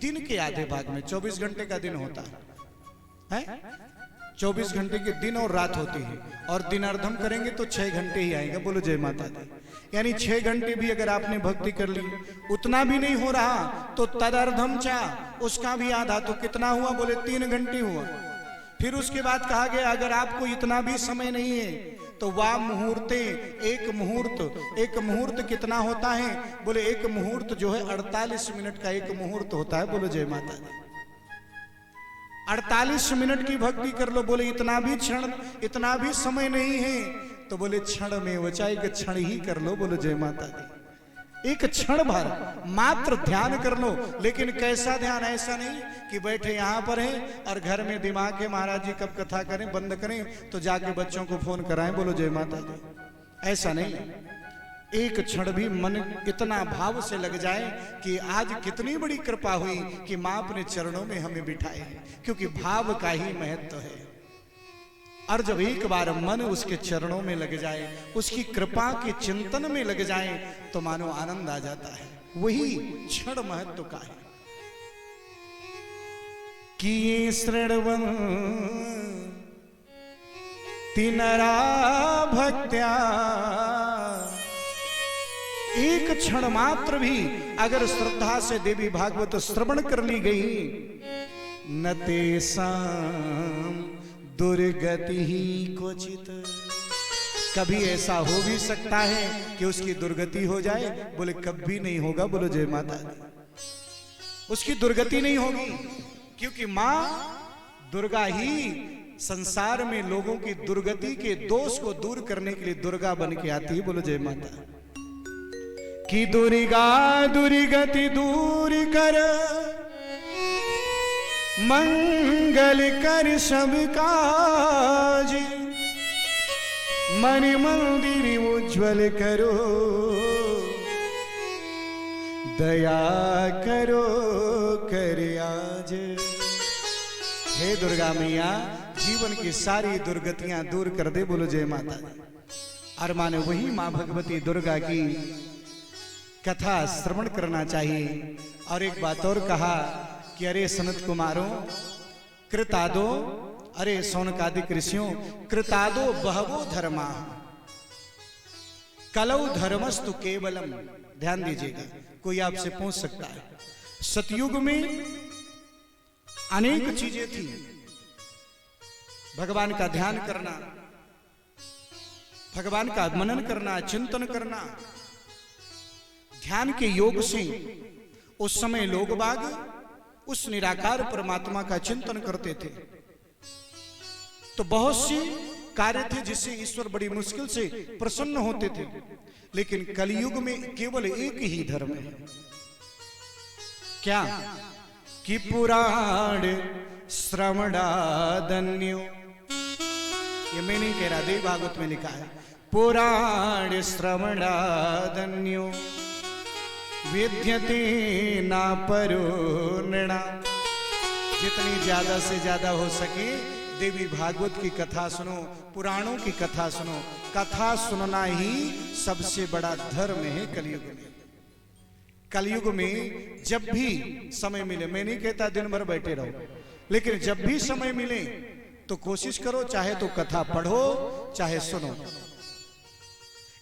दिन के आधे भाग में 24 घंटे का दिन होता है। 24 घंटे के दिन और रात होती है, और दिन अर्धम करेंगे तो 6 घंटे ही आएगा। बोलो जय माता दी। यानी 6 घंटे भी अगर आपने भक्ति कर ली, उतना भी नहीं हो रहा तो तदर्धम चा, उसका भी आधा, तो कितना हुआ? बोले 3 घंटे हुआ। फिर उसके बाद कहा गया अगर आपको इतना भी समय नहीं है तो वाह मुहूर्ते, एक मुहूर्त कितना होता है? बोले 1 मुहूर्त जो है 48 मिनट का 1 मुहूर्त होता है। बोलो जय माता दी। 48 मिनट की भक्ति कर लो। बोले इतना भी क्षण, इतना भी समय नहीं है तो बोले क्षण में वचा, एक क्षण ही कर लो। बोलो जय माता दी। एक क्षण भर मात्र ध्यान कर लो। लेकिन कैसा ध्यान? ऐसा नहीं कि बैठे यहां पर हैं और घर में दिमाग है महाराज जी कब कथा करें, बंद करें तो जाके बच्चों को फोन कराएं। बोलो जय माता दी। ऐसा नहीं। एक क्षण भी मन इतना भाव से लग जाए कि आज कितनी बड़ी कृपा हुई कि मां अपने चरणों में हमें बिठाए, क्योंकि भाव का ही महत्व है। और जब एक बार मन उसके चरणों में लग जाए, उसकी कृपा के चिंतन में लग जाए तो मानो आनंद आ जाता है। वही क्षण महत्व का है। कि ये श्रणवन तिनरा भक्त्या, एक एक क्षण मात्र भी अगर श्रद्धा से देवी भागवत श्रवण कर ली गई, न तेषां दुर्गति ही क्वचित। कभी ऐसा हो भी सकता है कि उसकी दुर्गति हो जाए? बोले कभी नहीं होगा। बोलो जय माता दी। उसकी दुर्गति नहीं होगी, क्योंकि मां दुर्गा ही संसार में लोगों की दुर्गति के दोष को दूर करने के लिए दुर्गा बन के आती है। बोलो जय माता। कि दुर्गा दुर्गति दूर कर, मंगल कर सब काज, मन मंदिर उज्ज्वल करो, दया करो कर आज। हे दुर्गा मैया, जीवन की सारी दुर्गतियां दूर कर दे। बोलो जय माता। और माने वही मां भगवती दुर्गा की कथा श्रवण करना चाहिए। और एक बात और कहा कि अरे सनत कुमारों, कृतादो, अरे सौनकादिक ऋषियों, कृतादो बहवो धर्मा, कलौ धर्मस्तु केवलम। ध्यान दीजिएगा, कोई आपसे पूछ सकता है, सतयुग में अनेक चीजें थी। भगवान का ध्यान करना, भगवान का मनन करना, चिंतन करना, ध्यान के योग से उस समय लोग बाग उस निराकार परमात्मा का चिंतन करते थे। तो बहुत सी कार्य थे जिससे ईश्वर बड़ी मुश्किल से प्रसन्न होते थे। लेकिन कलयुग में केवल एक ही धर्म है। क्या? कि पुराण श्रवणादन्यो। ये मैं नहीं कह रहा, देवी भागवत में लिखा है, पुराण श्रवणादन्यो विद्यते ना परो नृणाम। जितनी ज्यादा से ज्यादा हो सके देवी भागवत की कथा सुनो, पुराणों की कथा सुनो। कथा सुनना ही सबसे बड़ा धर्म है कलयुग में। कलयुग में जब भी समय मिले, मैं नहीं कहता दिन भर बैठे रहो, लेकिन जब भी समय मिले तो कोशिश करो, चाहे तो कथा पढ़ो चाहे सुनो।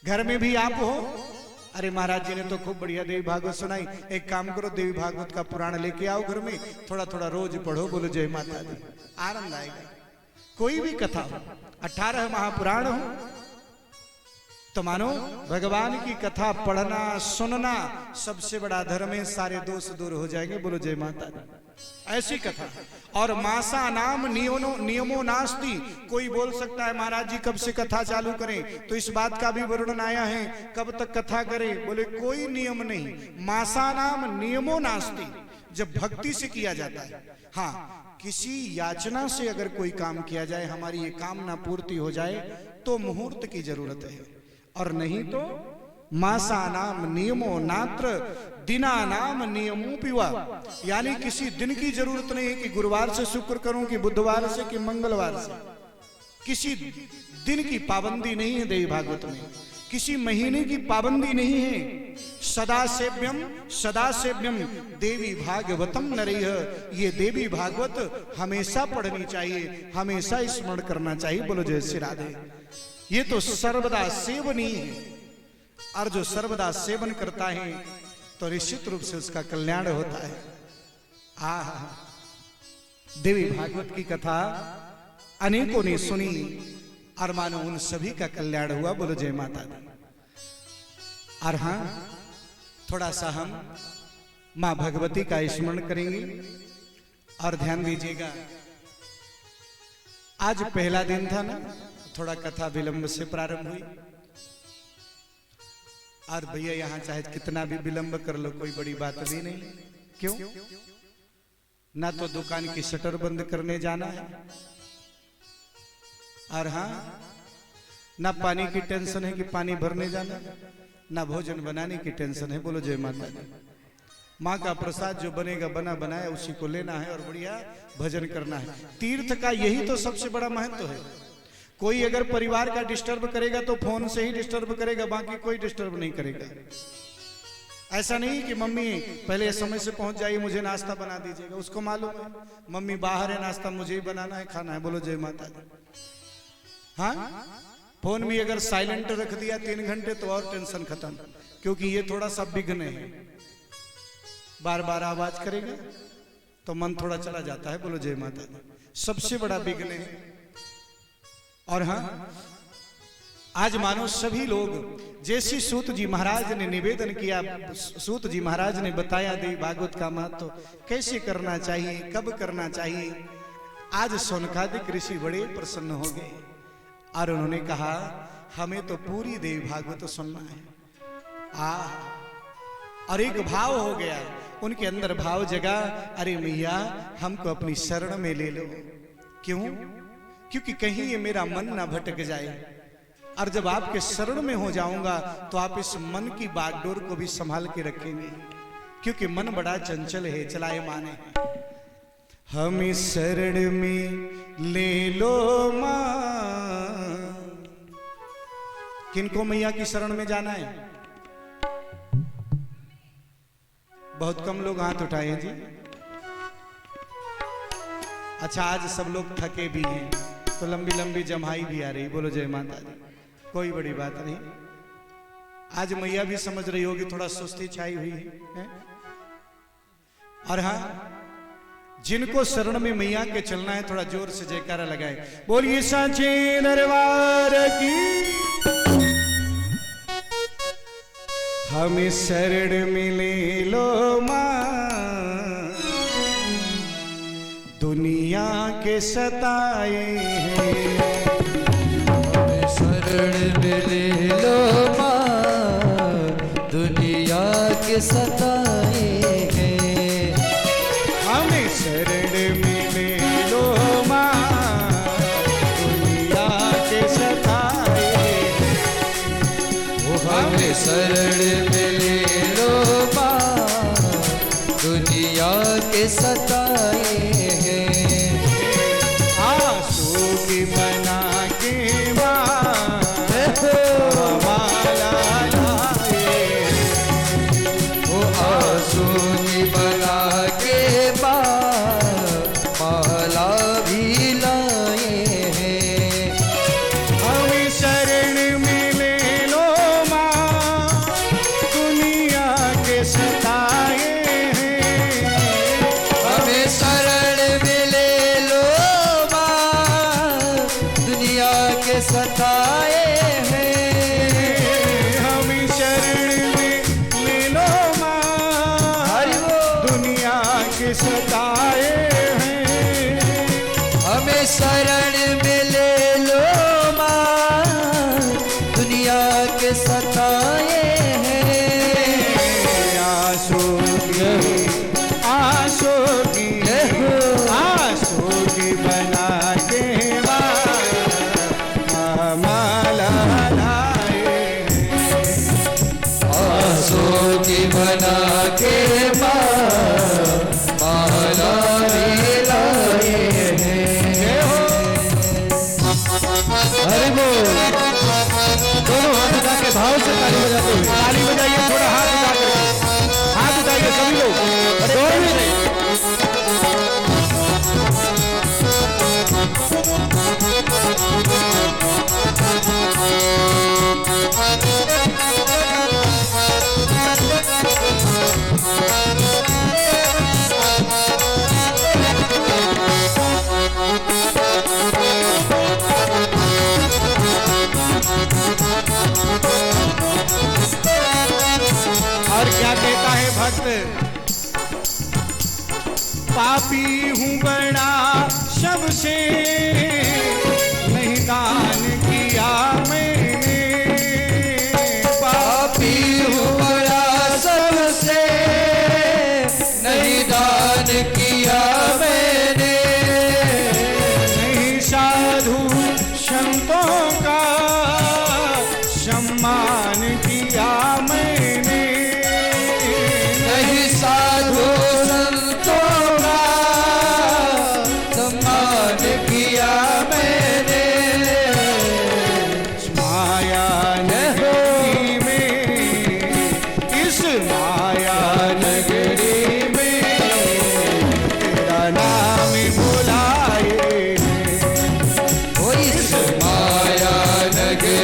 घर में भी आप हो, अरे महाराज जी ने तो खूब बढ़िया देवी भागवत सुनाई, एक काम करो देवी भागवत का पुराण लेके आओ घर में, थोड़ा थोड़ा रोज पढ़ो। बोलो जय माता दी, आनंद आएगा। कोई भी कथा हो, 18 महापुराण हो, तो मानो भगवान की कथा पढ़ना सुनना सबसे बड़ा धर्म है। सारे दोष दूर हो जाएंगे। बोलो जय माता दी। ऐसी कथा। और मासा नाम नियमो नास्ति। कोई बोल सकता है महाराज जी कब से कथा चालू करें, तो इस बात का भी वर्णन आया है, कब तक कथा करें। बोले कोई नियम नहीं, मासा नाम नियमो नास्ति। जब भक्ति से किया जाता है, हाँ, किसी याचना से अगर कोई काम किया जाए, हमारी ये कामना पूर्ति हो जाए, तो मुहूर्त की जरूरत है, और नहीं तो मासा नाम नियमो नात्र दिना नाम नियमो पिवा। यानी किसी दिन की जरूरत नहीं है कि गुरुवार से शुक्र करूं कि बुधवार से कि मंगलवार से। किसी दिन की पाबंदी नहीं है देवी भागवत में, किसी महीने की पाबंदी नहीं है। सदा सेव्यम देवी भागवतम नरैः। ये देवी भागवत हमेशा पढ़नी चाहिए, हमेशा स्मरण करना चाहिए। बोलो जय श्री राधे। ये तो सर्वदा सेवनीय है, और जो सर्वदा सेवन करता है तो निश्चित रूप से उसका कल्याण होता है। देवी भागवत की कथा अनेकों ने सुनी, और मानो उन सभी का कल्याण हुआ। बोलो जय माता दी। और हाँ, थोड़ा सा हम मां भगवती का स्मरण करेंगे। और ध्यान दीजिएगा, आज पहला दिन था ना, थोड़ा कथा विलंब से प्रारंभ हुई। और भैया यहाँ चाहे कितना भी विलंब कर लो, कोई बड़ी बात भी नहीं। क्यों? ना तो दुकान की शटर बंद करने जाना है, और हाँ, ना पानी की टेंशन है कि पानी भरने जाना, ना भोजन बनाने की टेंशन है। बोलो जय माता दी। माँ का प्रसाद जो बनेगा बना बनाया उसी को लेना है और बढ़िया भजन करना है। तीर्थ का यही तो सबसे बड़ा महत्व है। कोई अगर परिवार का डिस्टर्ब करेगा तो फोन से ही डिस्टर्ब करेगा, बाकी कोई डिस्टर्ब नहीं करेगा। ऐसा नहीं कि मम्मी पहले समय से पहुंच जाइए, मुझे नाश्ता बना दीजिएगा। उसको मालूम है मम्मी बाहर है, नाश्ता मुझे ही बनाना है, खाना है। बोलो जय माता दी। हाँ, फोन भी अगर साइलेंट रख दिया 3 घंटे तो और टेंशन खत्म, क्योंकि ये थोड़ा सा विघ्न है, बार बार आवाज करेगा तो मन थोड़ा चला जाता है। बोलो जय माता दी। सबसे बड़ा विघ्न है। और हाँ, आज मानो सभी लोग, जैसे सूत जी महाराज ने निवेदन किया, सूत जी महाराज ने बताया देवी भागवत का महत्व, कैसे करना चाहिए, कब करना चाहिए। आज सोनकादिक ऋषि बड़े प्रसन्न हो गए और उन्होंने कहा हमें तो पूरी देवी भागवत सुनना है। और एक भाव हो गया उनके अंदर, भाव जगा, अरे मैया हमको अपनी शरण में ले लो। क्यों? क्योंकि कहीं ये मेरा मन ना भटक जाए, और जब आपके शरण में हो जाऊंगा तो आप इस मन की बागडोर को भी संभाल के रखेंगे, क्योंकि मन बड़ा चंचल है, चलायमान है। हम इस शरण में ले लो मां। किनको मैया की शरण में जाना है? बहुत कम लोग हाथ उठाए जी। अच्छा, आज सब लोग थके भी हैं तो लंबी लंबी जमाई भी आ रही। बोलो जय माता दी। कोई बड़ी बात नहीं, आज मैया भी समझ रही होगी थोड़ा सुस्ती छाई हुई है। और हाँ, जिनको शरण में मैया के चलना है थोड़ा जोर से जयकारा लगाए। बोलिए सांचे दरबार की। हमें शरण में ले लो मां, दुनिया के सताए हैं। शरण में ले लो मां, दुनिया के सताए हैं। हमें शरण में ले लो मां, दुनिया के सताए हैं। हमें शरण में ले लो मां, दुनिया के सताए हैं। आंसू की बना के माला लाए, वो आंसू की बना के माला भी लाए हैं। हमें शरण में ले लो मां, दुनिया के सताए हैं। हमें शरण में ले लो मां, दुनिया के सताए हैं। हमें शरण में ले लो मां, दुनिया के सताए हैं। हमें शरण में ले लो मां, दुनिया के सताए हैं। आंसू की बना के माला लाए। आंसू की बना के माला भी लाए हैं। अरे वो दोनों हाथ उठा के भाव से ताली बजाते हुए, ताली बजाइए, थोड़ा हाथ उठा कर, हाथ उठाइए सभी लोग, दौड़ भी नहीं। और क्या कहता है भक्त? पापी हूँ बड़ा सबसे, नहीं दान किया मैंने। पापी हूँ बड़ा सबसे, नहीं दान किया मैंने। नहीं साधु संतों का सम्मान किया मैंने। नहीं साधु संतों का सम्मान किया मैंने। माया नगरी में, इस माया नगरी में तेरा नाम बुलाए। इस माया नगरी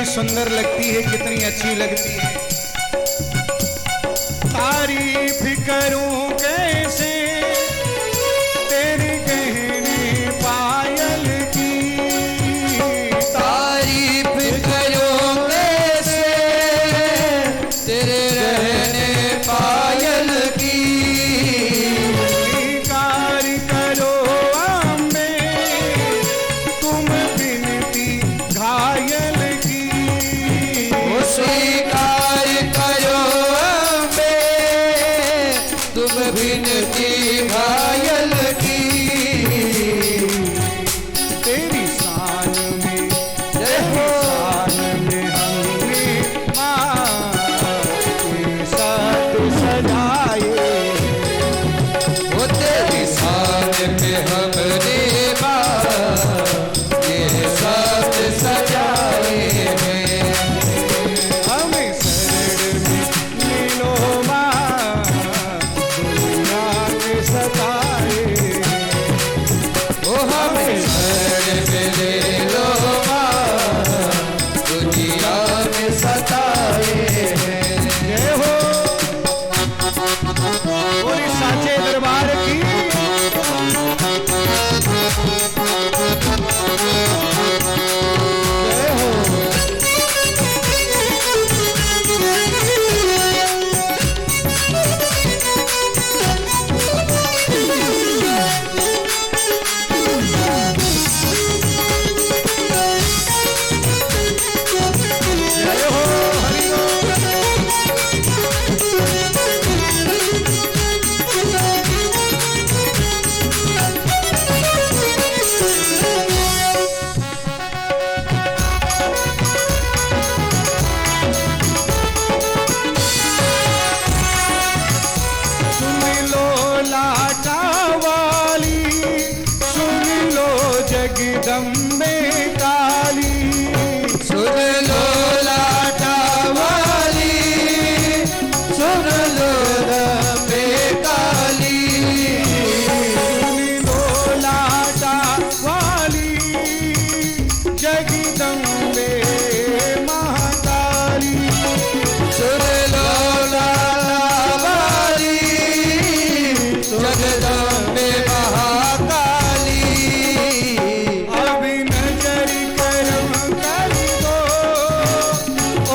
सुंदर लगती है, कितनी अच्छी लगती है। तारीफ करूं कैसे तेरी गहनी पायल की, तारीफ करूं कैसे तेरे रहने पायल की। स्वीकार करो अम्बे तुम बिनती घायल की, स्वीकार करो अम्बे तुम बिनती घायल की। तेरी शान में जय हो शान में हमने माँ के साथ सजाए, वो तेरी शान पे हमने ये साथ सजाए हैं। हमें शरण में मिलो माँ दुनिया के सताए, वो हमें शरण में ले लो माँ दुनिया में सताए हैं। जय हो बोली साचे दरबार की। जय हो जय हो हरि बोल। सुन लो लाटा वाली, सुन लो जगदम्बे काली, सुन लो लाटा वाली, सुन लो रबे काली। सुन लो लाटा वाली जगदम्बे महाकाली, सुन लो लाटा वाली जगदम्बे महाकाली। अभी नजर करम कर दो ओ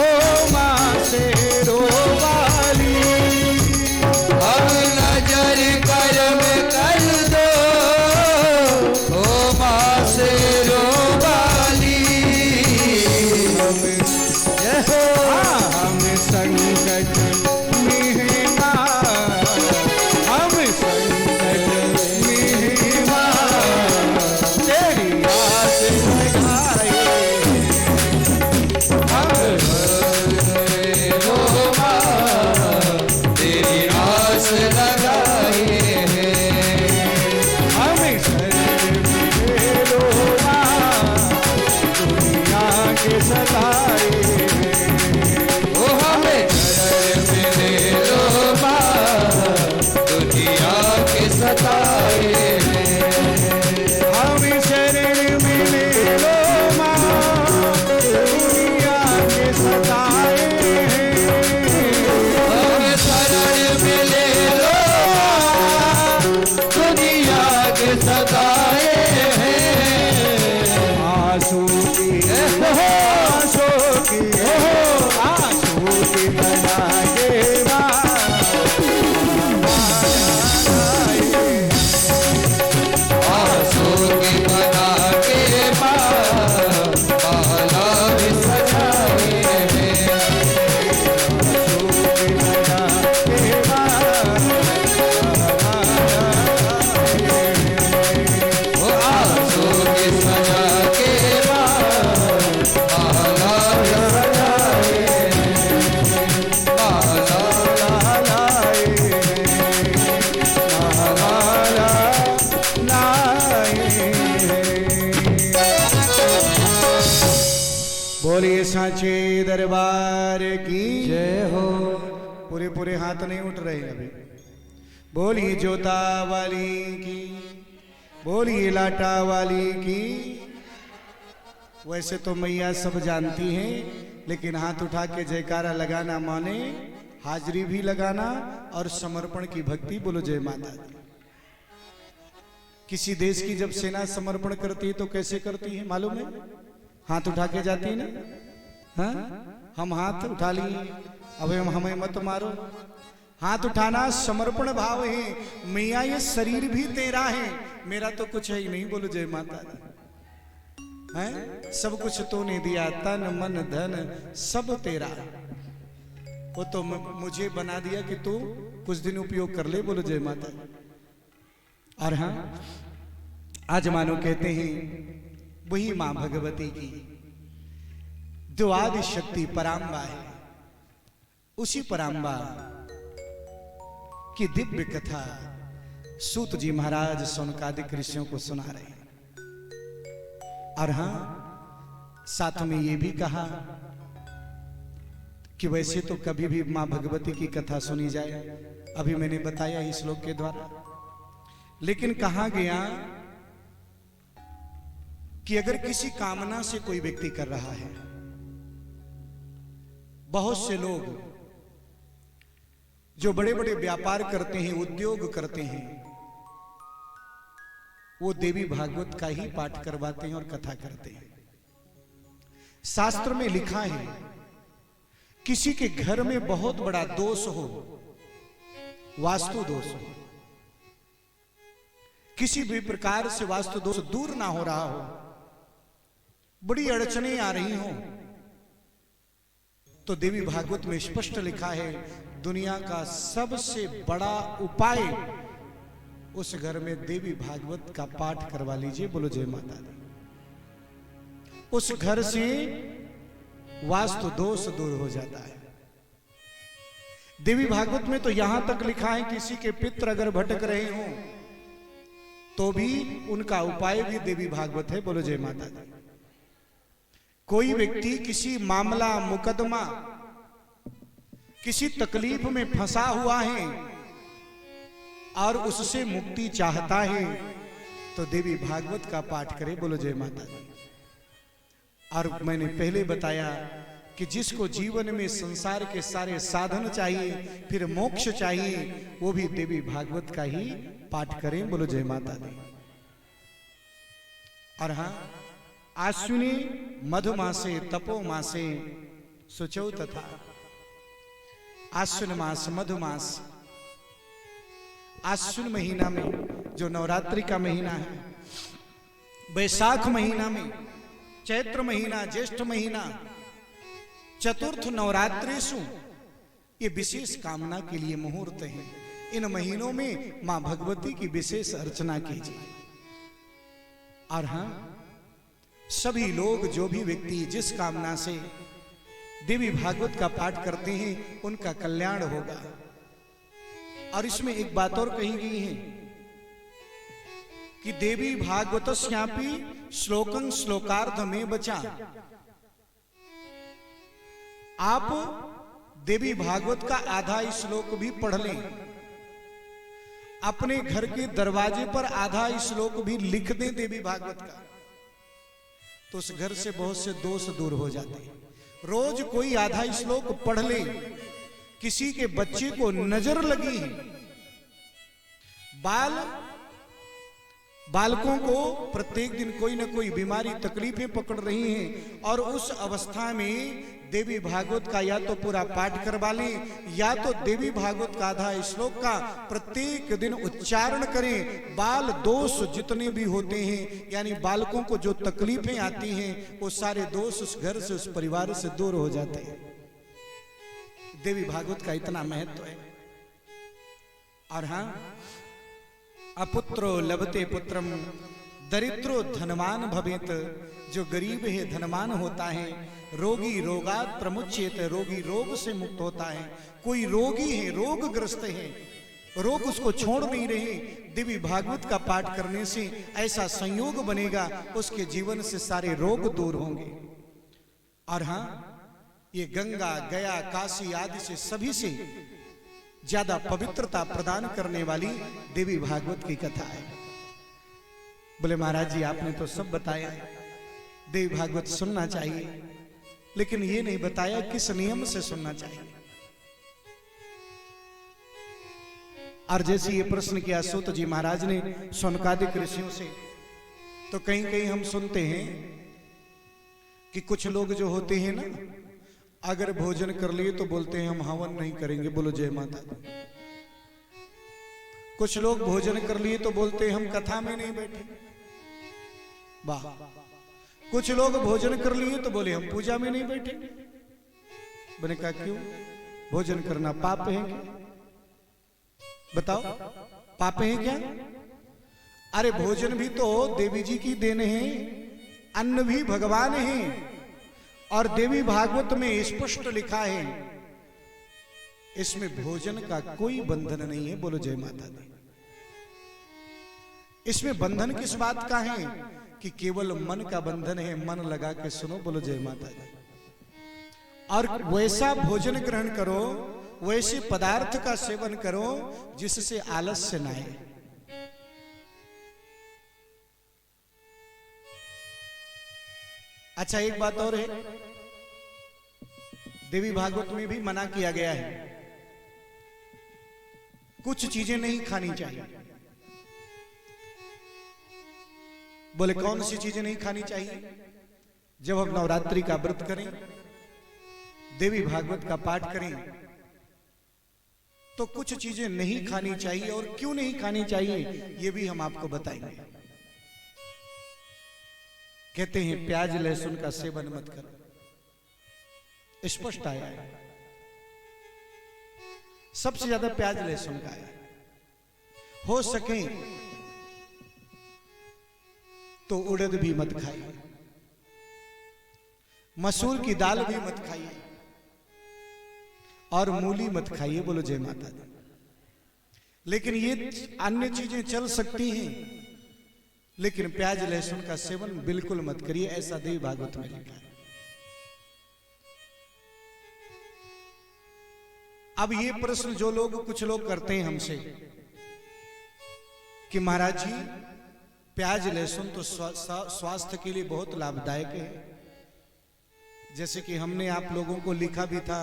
माँ शेरो वाली, अब नजर करम कर दो ओ माँ से रोबाली। जय हो हम संकट में हैं माँ, हम संकट में हैं माँ, तेरी आस लगाए हम हो माँ तेरी आस लगाए हैं। हमें शरण में लो माँ दुनिया के सताए, ओ हमें शरण में ले लो माँ दुनिया के सताए हैं। हमें शरण में ले लो माँ दुनिया के सताए, हमें शरण में ले लो दुनिया के सताए हैं। आंसू की आंसू की बना के माँ आंसू की बना के माला भी सजाए हैं। वो आंसू की सजा के माला भी सजाए हैं। माला बोलिए सांचे दरबार की जय हो। पूरे पूरे हाथ नहीं उठ रहे अभी। बोलिए जोता वाली की, बोलिए लाटा वाली की। वैसे तो मैया सब जानती हैं, लेकिन हाथ उठा के जयकारा लगाना माने हाजरी भी लगाना और समर्पण की भक्ति। बोलो जय माता दी। किसी देश की जब सेना समर्पण करती है तो कैसे करती है मालूम है? हाथ उठा के जाती है ना। हाँ, हम हाथ उठा लिए, अब हमें मत मारो। हाथ उठाना समर्पण भाव है। मैया ये शरीर भी तेरा है, मेरा तो कुछ है ही नहीं। बोलो जय माता दी। हैं? सब कुछ तूने दिया, तन मन धन सब तेरा। वो तो मुझे बना दिया कि तू कुछ दिन उपयोग कर ले। बोलो जय माता दी। और हाँ, आज मानो कहते हैं वही मां भगवती की जो आदि शक्ति पराम्बा है, उसी पराम्बा की दिव्य कथा सूत जी महाराज सौनकादिक ऋषियों को सुना रहे हैं। और हाँ, साथ में ये भी कहा कि वैसे तो कभी भी मां भगवती की कथा सुनी जाए, अभी मैंने बताया इस श्लोक के द्वारा, लेकिन कहा गया कि अगर किसी कामना से कोई व्यक्ति कर रहा है, बहुत से लोग जो बड़े बड़े व्यापार करते हैं, उद्योग करते हैं, वो देवी भागवत का ही पाठ करवाते हैं और कथा करते हैं। शास्त्र में लिखा है किसी के घर में बहुत बड़ा दोष हो, वास्तु दोष हो, किसी भी प्रकार से वास्तु दोष दूर ना हो रहा हो, बड़ी अड़चने आ रही हो, तो देवी भागवत में स्पष्ट लिखा है दुनिया का सबसे बड़ा उपाय उस घर में देवी भागवत का पाठ करवा लीजिए। बोलो जय माता दी। उस घर से वास्तु दोष दूर हो जाता है। देवी भागवत में तो यहां तक लिखा है किसी के पितर अगर भटक रहे हो तो भी उनका उपाय भी देवी भागवत है। बोलो जय माता दी। कोई व्यक्ति किसी मामला मुकदमा किसी तकलीफ में फंसा हुआ है और उससे मुक्ति चाहता है तो देवी भागवत का पाठ करे। बोलो जय माता दी। और मैंने पहले बताया कि जिसको जीवन में संसार के सारे साधन चाहिए, फिर मोक्ष चाहिए, वो भी देवी भागवत का ही पाठ करें। बोलो जय माता दी। और हाँ, आश्विनी मधुमासे तपो मासे सुचौ तथा। आश्विन मास, मधुमास, आश्विन महीना में जो नवरात्रि का महीना है, बैसाख महीना में, चैत्र महीना, ज्येष्ठ महीना, चतुर्थ नवरात्रिषु, ये विशेष कामना के लिए मुहूर्त है। इन महीनों में मां भगवती की विशेष अर्चना कीजिए। और हाँ, सभी लोग, जो भी व्यक्ति जिस कामना से देवी भागवत का पाठ करते हैं, उनका कल्याण होगा। और इसमें एक बात और कही गई है कि देवी भागवतस्यापि श्लोकं श्लोकार्ध में बचा। आप देवी भागवत का आधा श्लोक भी पढ़ लें, अपने घर के दरवाजे पर आधा श्लोक भी लिख दें देवी भागवत का, तो उस घर से बहुत से दोष दूर हो जाते हैं। रोज कोई आधा श्लोक पढ़ ले। किसी के बच्चे को नजर लगी है, बालकों को प्रत्येक दिन कोई ना कोई बीमारी, तकलीफें पकड़ रही हैं, और उस अवस्था में देवी भागवत का या तो पूरा पाठ करवा लें या तो देवी भागवत का आधा श्लोक का प्रत्येक दिन उच्चारण करें। बाल दोष जितने भी होते हैं, यानी बालकों को जो तकलीफें आती हैं, वो सारे दोष उस घर से, उस परिवार से दूर हो जाते हैं। देवी भागवत का इतना महत्व है। और हाँ, अपुत्रो लभते पुत्रम दरिद्रो धनवान भवेत। जो गरीब है धनवान होता है। रोगी रोगात प्रमुच्येत, रोगी रोग से मुक्त होता है। कोई रोगी है, रोगग्रस्त है, रोग उसको छोड़ नहीं रहे, देवी भागवत का पाठ करने से ऐसा संयोग बनेगा, उसके जीवन से सारे रोग दूर होंगे। और हाँ, ये गंगा, गया, काशी आदि से सभी से ज्यादा पवित्रता प्रदान करने वाली देवी भागवत की कथा है। बोले महाराज जी, आपने तो सब बताया, देवी भागवत सुनना चाहिए, लेकिन ये नहीं बताया किस नियम से सुनना चाहिए। और जैसे ये प्रश्न किया सूत जी महाराज ने शौनकादिक ऋषियों से, तो कहीं कहीं हम सुनते हैं कि कुछ लोग जो होते हैं ना, अगर भोजन कर लिए तो बोलते हैं हम हवन नहीं करेंगे, बोलो जय माता दी। कुछ लोग भोजन कर लिए तो बोलते हैं हम कथा में नहीं बैठे, वाह। कुछ लोग भोजन कर लिए तो बोले हम पूजा में नहीं बैठे। मैंने कहा क्यों? भोजन करना पाप है क्या? बताओ, पाप है क्या? अरे भोजन भी तो देवी जी की देन है, अन्न भी भगवान है, और देवी भागवत में स्पष्ट लिखा है इसमें भोजन का कोई बंधन नहीं है, बोलो जय माता दी। इसमें बंधन किस बात का है? कि केवल मन का बंधन है, मन लगा के सुनो, बोलो जय माता दी। और वैसा भोजन ग्रहण करो, वैसे पदार्थ का सेवन करो जिससे आलस्य न आए। अच्छा, एक बात और है, देवी भागवत में भी मना किया गया है, कुछ चीजें नहीं खानी चाहिए। बोले कौन सी चीजें नहीं खानी चाहिए? जब हम नवरात्रि का व्रत करें, देवी भागवत का पाठ करें, तो कुछ चीजें नहीं खानी चाहिए। और क्यों नहीं खानी चाहिए ये भी हम आपको बताएंगे। कहते हैं प्याज लहसुन का सेवन मत करो, स्पष्ट आया है, सबसे ज्यादा प्याज लहसुन का है। हो सके तो उड़द भी मत खाइए, मसूर की दाल भी मत खाइए, और मूली मत खाइए, बोलो जय माता दी। लेकिन ये अन्य चीजें चल सकती हैं, लेकिन प्याज लहसुन का सेवन बिल्कुल मत करिए, ऐसा देवी भागवत में लिखा है। अब ये प्रश्न जो लोग, कुछ लोग करते हैं हमसे कि महाराज जी प्याज लहसुन तो स्वास्थ्य के लिए बहुत लाभदायक है। जैसे कि हमने आप लोगों को लिखा भी था,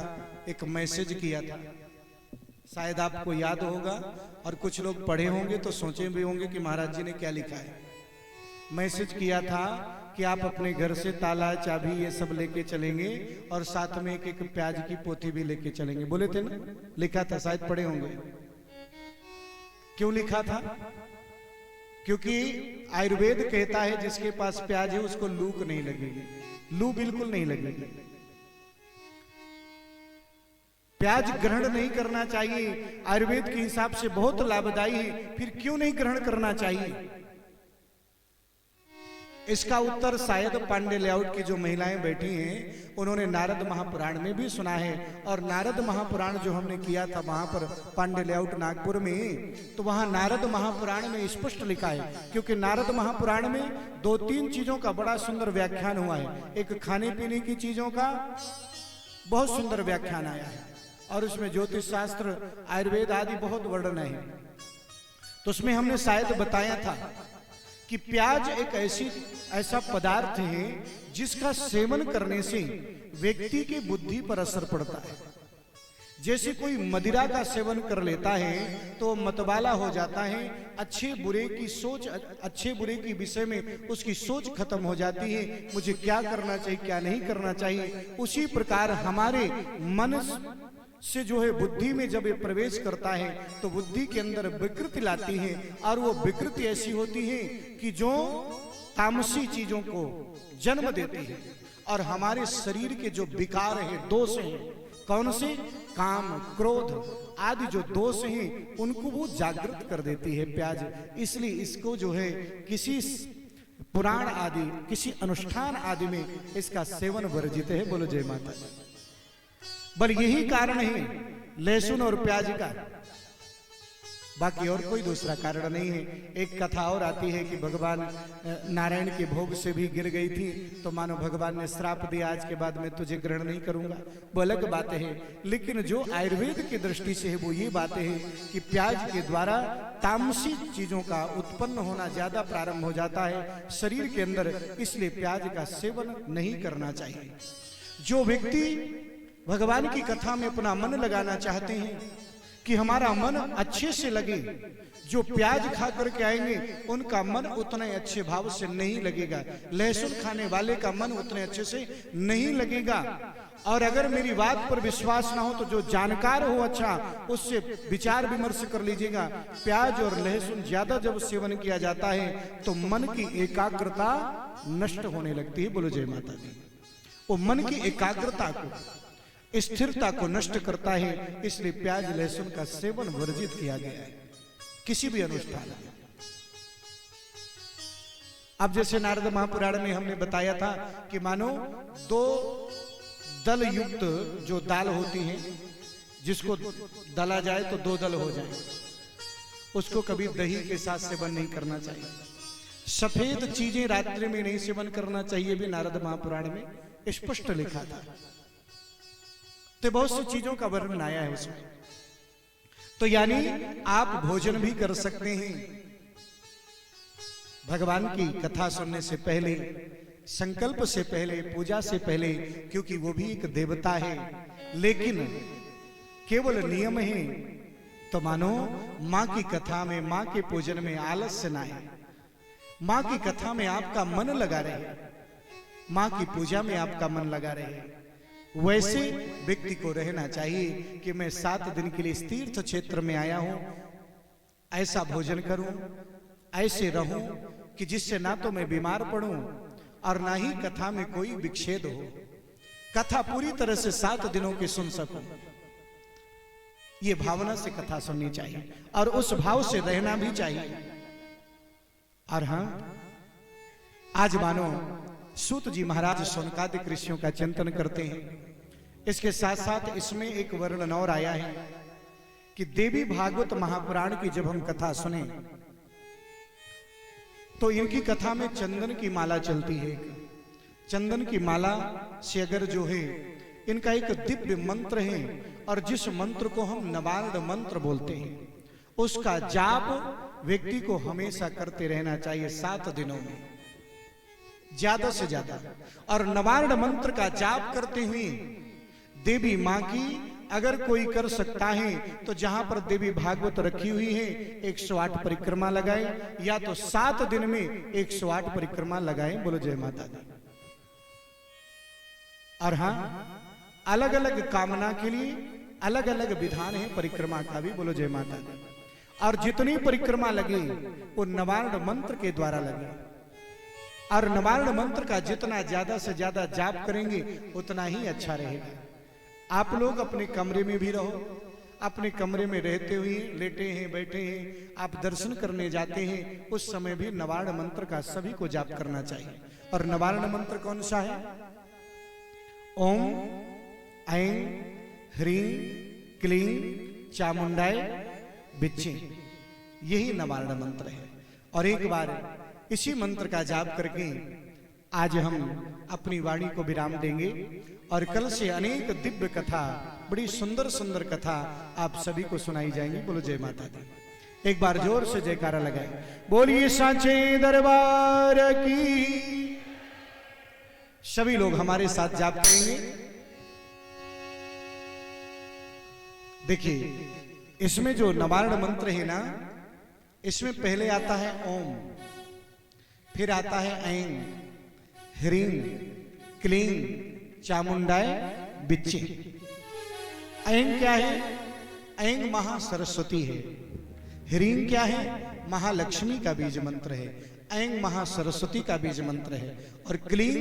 एक मैसेज किया था, शायद आपको याद होगा, और कुछ लोग पढ़े होंगे तो सोचे भी होंगे कि महाराज जी ने क्या लिखा है। मैसेज किया था कि आप अपने घर से ताला चाबी ये सब लेके चलेंगे, और साथ में एक एक प्याज की पोथी भी लेके चलेंगे, बोले थे ना, लिखा था, शायद पढ़े होंगे। क्यों लिखा था? क्योंकि आयुर्वेद कहता है जिसके पास प्याज है उसको लू नहीं लगेगी, लू बिल्कुल नहीं लगेगी। प्याज ग्रहण नहीं करना चाहिए, आयुर्वेद के हिसाब से बहुत लाभदायी है, फिर क्यों नहीं ग्रहण करना चाहिए? इसका उत्तर शायद पांडे लेआउट की जो महिलाएं बैठी हैं उन्होंने नारद महापुराण में भी सुना है। और नारद महापुराण जो हमने किया था वहां पर पांडे लेआउट नागपुर में, तो वहां नारद महापुराण में स्पष्ट लिखा है, क्योंकि नारद महापुराण में 2-3 चीजों का बड़ा सुंदर व्याख्यान हुआ है। एक खाने पीने की चीजों का बहुत सुंदर व्याख्यान आया है, और उसमें ज्योतिष शास्त्र, आयुर्वेद आदि बहुत वर्णन है। तो उसमें हमने शायद बताया था कि प्याज एक ऐसा पदार्थ है जिसका सेवन करने से व्यक्ति की बुद्धि पर असर पड़ता है। जैसे कोई मदिरा का सेवन कर लेता है तो मतवाला हो जाता है, अच्छे बुरे की सोच, अच्छे बुरे की विषय में उसकी सोच खत्म हो जाती है, मुझे क्या करना चाहिए क्या नहीं करना चाहिए। उसी प्रकार हमारे मन से जो है बुद्धि में जब ये प्रवेश करता है तो बुद्धि के अंदर विकृति लाती है, और वो विकृति ऐसी होती है कि जो तामसी चीजों को जन्म देती है, और हमारे शरीर के जो विकार है, दोष हैं, कौन से? काम, क्रोध आदि जो दोष हैं उनको वो जागृत कर देती है प्याज। इसलिए इसको जो है किसी पुराण आदि, किसी अनुष्ठान आदि में इसका सेवन वर्जित है, बोलो जय माता दी। बल यही कारण है लहसुन और प्याज का। बाकी और कोई दूसरा कारण नहीं है। एक कथा और आती है कि भगवान नारायण के भोग से भी गिर गई थी, तो मानो भगवान ने श्राप दिया, आज के बाद मैं तुझे ग्रहण नहीं करूंगा। वो अलग बातें हैं, लेकिन जो आयुर्वेद की दृष्टि से है वो ये बातें हैं कि प्याज के द्वारा तामसी चीजों का उत्पन्न होना ज्यादा प्रारंभ हो जाता है शरीर के अंदर, इसलिए प्याज का सेवन नहीं करना चाहिए। जो व्यक्ति भगवान की कथा में अपना मन लगाना चाहते हैं कि हमारा मन अच्छे से लगे, जो प्याज खा करके आएंगे उनका मन उतने अच्छे भाव से नहीं लगेगा, लहसुन खाने वाले का मन उतने अच्छे से नहीं लगेगा। और अगर मेरी बात पर विश्वास ना हो तो जो जानकार हो अच्छा उससे विचार विमर्श कर लीजिएगा। प्याज और लहसुन ज्यादा जब सेवन किया जाता है तो मन की एकाग्रता नष्ट होने लगती है। बोलो जय माता दी। वो मन की एकाग्रता को, स्थिरता को नष्ट करता है, इसलिए प्याज लहसुन का सेवन वर्जित किया गया है किसी भी अनुष्ठान में। अब जैसे नारद महापुराण में हमने बताया था कि मानो 2 दल युक्त जो दाल होती हैं, जिसको दला जाए तो 2 दल हो जाए, उसको कभी दही के साथ सेवन नहीं करना चाहिए। सफेद चीजें रात्रि में नहीं सेवन करना चाहिए, भी नारद महापुराण में स्पष्ट लिखा था। तो बहुत सी चीजों का वर्णन आया है उसमें। तो यानी आप भोजन भी कर सकते हैं भगवान की कथा सुनने से पहले, संकल्प से पहले, पूजा से पहले, क्योंकि वो भी एक देवता है। लेकिन केवल नियम है तो मानो मां की कथा में, मां के पूजन में आलस्य ना आए, मां की कथा में आपका मन लगा रहे, मां की पूजा में आपका मन लगा रहे। वैसे व्यक्ति को रहना चाहिए कि मैं 7 दिन के लिए इस तीर्थ क्षेत्र में आया हूं, ऐसा भोजन करूं, ऐसे रहूं कि जिससे ना तो मैं बीमार पड़ूं और ना ही कथा में कोई विक्षेद हो, कथा पूरी तरह से 7 दिनों की सुन सकूं। ये भावना से कथा सुननी चाहिए और उस भाव से रहना भी चाहिए। और हां, आज मानो सूत जी महाराज शौनकादिक ऋषियों का चिंतन करते हैं। इसके साथ साथ इसमें एक वर्णन और आया है कि देवी भागवत महापुराण की जब हम कथा सुने तो इनकी कथा में चंदन की माला चलती है। चंदन की माला से अगर जो है इनका एक दिव्य मंत्र है, और जिस मंत्र को हम नवार्ण मंत्र बोलते हैं, उसका जाप व्यक्ति को हमेशा करते रहना चाहिए 7 दिनों में, ज्यादा से ज्यादा। और नवार्ण मंत्र का जाप करते हुए देवी मां की अगर कोई कर सकता है तो जहां पर देवी भागवत रखी हुई है 108 परिक्रमा लगाए, या तो 7 दिन में 108 परिक्रमा लगाए। बोलो जय माता दी। और हां, अलग अलग कामना के लिए अलग अलग विधान है परिक्रमा का भी। बोलो जय माता दी। और जितनी परिक्रमा लगे वो नवार्ण मंत्र के द्वारा लगे, और नवार्ण मंत्र का जितना ज्यादा से ज्यादा जाप करेंगे उतना ही अच्छा रहेगा। आप लोग अपने कमरे में भी रहो, अपने कमरे में रहते हुए लेटे हैं, बैठे हैं, आप दर्शन करने जाते हैं, उस समय भी नवार्ण मंत्र का सभी को जाप करना चाहिए। और नवार्ण मंत्र कौन सा है? ओम ऐं ह्रीं क्लीं चामुंडाय बिच्चे, यही नवार्ण मंत्र है। और एक बार इसी मंत्र का जाप करके आज हम अपनी वाणी को विराम देंगे, और कल से अनेक दिव्य कथा, बड़ी सुंदर सुंदर कथा आप सभी को सुनाई जाएंगी। बोलो जय माता दी। एक बार जोर से जयकारा लगाए, बोलिए सांचे दरबार की। सभी लोग हमारे साथ जाप करेंगे। देखिए, इसमें जो नवार्ण मंत्र है ना, इसमें पहले आता है ओम, फिर आता है ऐं ह्रीं क्लीं चामुंडाय बिच्चे। ऐं क्या है? ऐं महासरस्वती है। ह्रीं क्या है? महालक्ष्मी का बीज मंत्र है। ऐं महासरस्वती का बीज मंत्र है। और क्लीं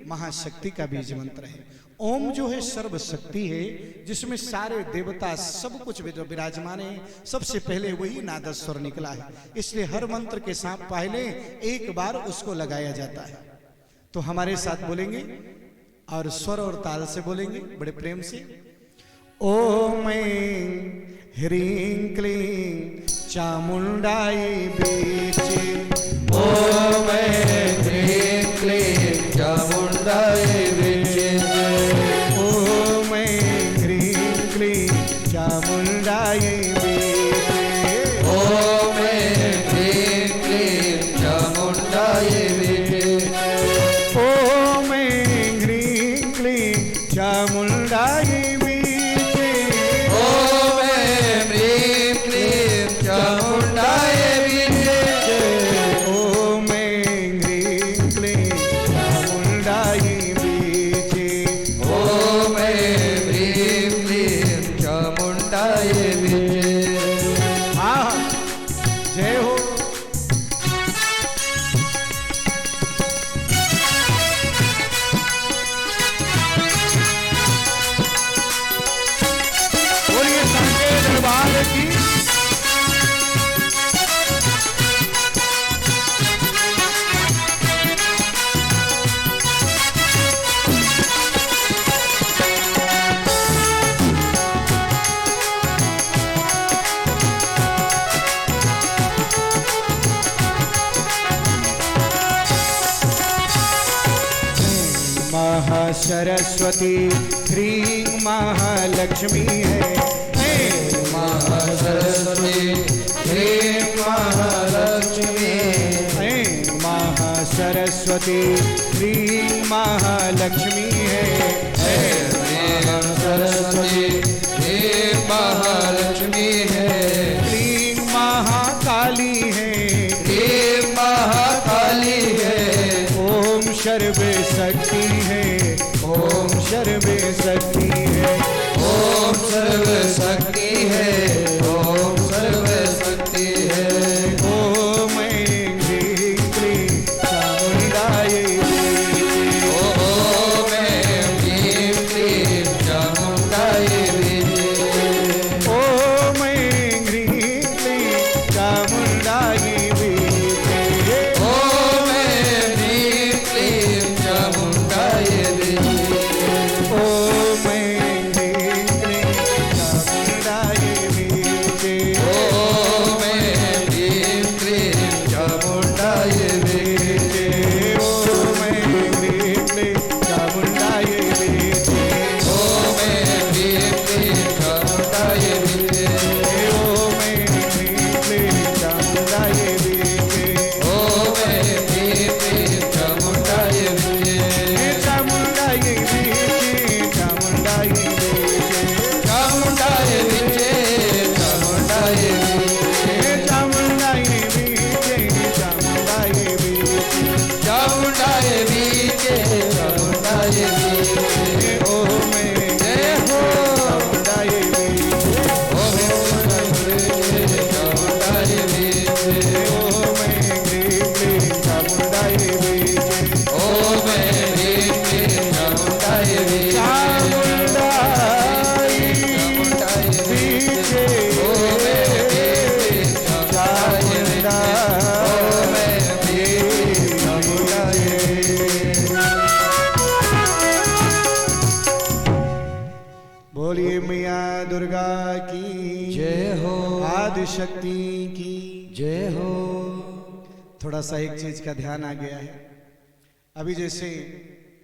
महाशक्ति का बीज मंत्र है। ओम जो है सर्वशक्ति है, जिसमें सारे देवता सब कुछ विराजमान है। सबसे पहले वही नादस्वर निकला है, इसलिए हर मंत्र के साथ पहले एक बार उसको लगाया जाता है। तो हमारे साथ बोलेंगे और स्वर और ताल से बोलेंगे बड़े प्रेम से। ओम ह्रीं क्लीं चामुण्डायै बीचे। ओम ह्रीं क्लीं चामुण्डायै बीचे। ओम ह्रीं क्लीं चामुण्डायै बीचे। ओम ह्रीं क्लीं चामुण्डायै बीचे। ओम ह्रीं क्लीं चामुण्डायै बीचे। ओम ह्रीं क्लीं चामुण्डायै बीचे। ओम ह्रीं क्लीं चामुण्डायै बीचे। ओम ह्रीं क्लीं चामुण्डायै बीचे। हाँ जय हो। बोलिए संके दरबार की। महासरस्वती ह्रीं महालक्ष्मी है। महासरस्वती ह्रीं महालक्ष्मी। महासरस्वती ह्रीं महालक्ष्मी है। सरस्वती ह्रीं महालक्ष्मी है। ह्रीं महाकाली है। ह्रीं महाकाली है। ओम सर्वे शक्ति है। ओम सर्वे शक्ति है। ओम सर्व शक्ति है। ओम सर्व शक्ति है। ओम ह्रीं क्लीं चामुण्डायै बीचे। ओम ह्रीं क्लीं चामुण्डायै बीचे। ओम ह्रीं क्लीं चामुण्डायै बीचे। ओम ह्रीं क्लीं चामुण्डायै बीचे। ओम ह्रीं क्लीं चामुण्डायै बीचे। ओम ह्रीं क्लीं चामुण्डायै बीचे। ओम ह्रीं क्लीं चामुण्डायै बीचे। ओम ह्रीं क्लीं चामुण्डायै बीचे। ओम ह्रीं क्लीं चामुण्डायै बीचे। ओम ह्रीं क्लीं चामुण्डायै बीचे। चामुण्डायै बीचे। चामुण्डायै बीचे। चामुण्डायै बीचे। चामुण्डायै बीचे। चामुण्डायै बीचे। चामुण्डायै बीचे। चामुण्डायै बीचे। चामुण्डायै बीचे। ओम जय हो। चामुण्डायै बीचे। ओम चामुण्डायै बीचे। ओम ह्रीं क्लीं चामुण्डायै बीचे। ओम ह्रीं क्लीं चामुण्डायै बीचे। चामुण्डायै चामुण्डायै बीचे। ओम ह्रीं क्लीं चामुण्डायै बीचे। ओम ह्रीं क्लीं चामुण्डायै बीचे। बोलिए मैया दुर्गा की जय हो। आदि शक्ति की जय हो। थोड़ा सा एक चीज का ध्यान आ गया है। अभी जैसे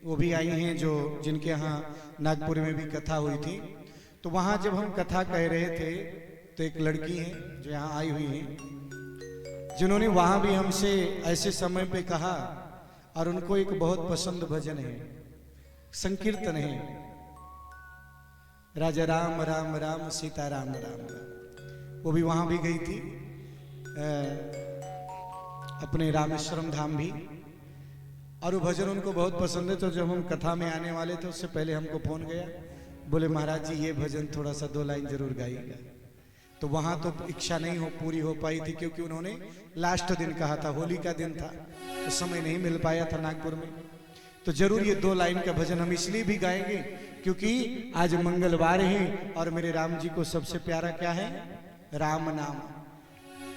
वो भी आई हैं जो जिनके यहाँ नागपुर में भी कथा हुई थी, तो वहां जब हम कथा कह रहे थे तो एक लड़की है जो यहाँ आई हुई है, जिन्होंने वहां भी हमसे ऐसे समय पे कहा, और उनको एक बहुत पसंद भजन है, संकीर्तन है, राजा राम राम राम सीता राम राम राम। वो भी वहां भी गई थी अपने रामेश्वरम धाम भी, और वो भजन उनको बहुत पसंद है। तो जब हम कथा में आने वाले थे उससे पहले हमको फोन गया, बोले महाराज जी ये भजन थोड़ा सा 2 लाइन जरूर गाइएगा। तो वहां तो इच्छा नहीं पूरी हो पाई थी, क्योंकि उन्होंने लास्ट दिन कहा था, होली का दिन था, तो समय नहीं मिल पाया था नागपुर में। तो जरूर ये 2 लाइन का भजन हम इसलिए भी गाएंगे क्योंकि आज मंगलवार है और मेरे राम जी को सबसे प्यारा क्या है, राम नाम।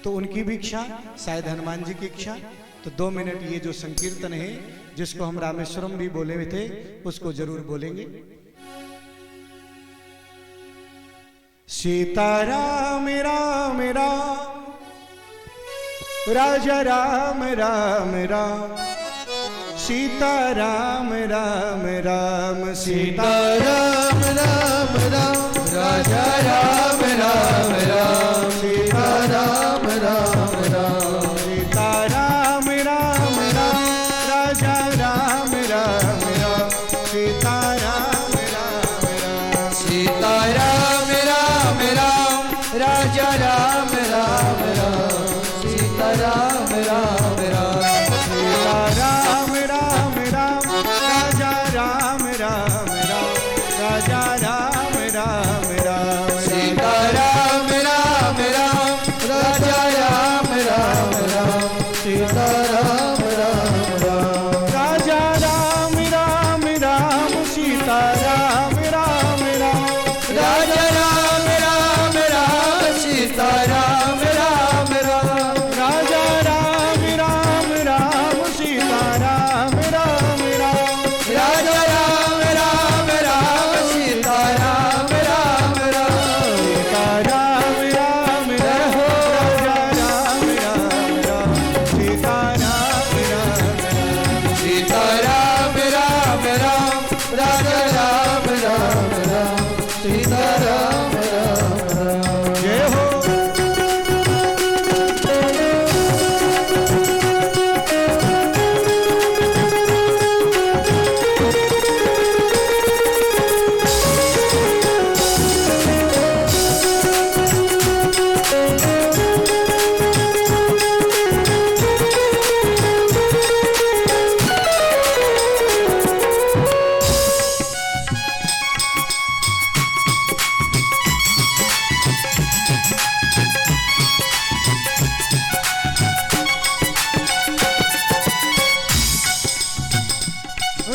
तो उनकी भी इच्छा, शायद हनुमान जी की इच्छा। तो 2 मिनट ये जो संकीर्तन है जिसको हम रामेश्वरम भी बोले हुए थे उसको जरूर बोलेंगे। सीताराम राम राम राजा राम राम राम सीताराम राम राम सीताराम राम राम राजा राम राम राम सीताराम राम राम सीताराम राम राम राजा राम राम राम सीताराम राम राम सीताराम राम राम राजा राम राम राम सीताराम राम राम सीताराम राम राम राजा राम राम राम राजा राम राम राम सीताराम राम राम राजा राम राम राम सीताराम राम राम राजा राम राम राम सीताराम राम राम राजा राम राम राम सीताराम राम राम राजा राम राम राम सीताराम राम राम राजा राम राम राम सीताराम राम राम सीताराम राम राम राजा राम राम राम सीताराम राम राम सीताराम राम राम राजा राम राम राम सीताराम राम राम जय हो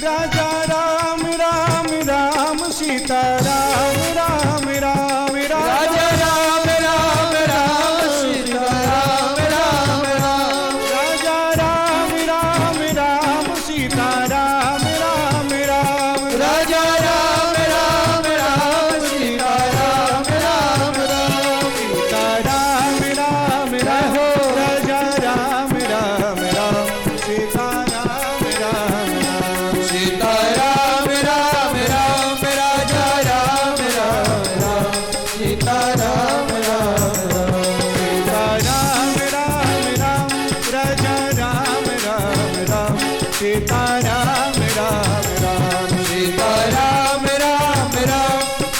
राजा राम राम राम सीताराम राम राम राजा राम राम राम सीताराम राम राम राजा राम राम राम सीताराम राम राम राजा राम राम राम सीताराम राम राम सीताराम राम राम राजा राम राम राम सीताराम राम राम सीताराम राम राम राजा राम राम राम सीताराम राम राम सीताराम राम राम राजा राम राम राम सीताराम राम राम सीताराम राम राम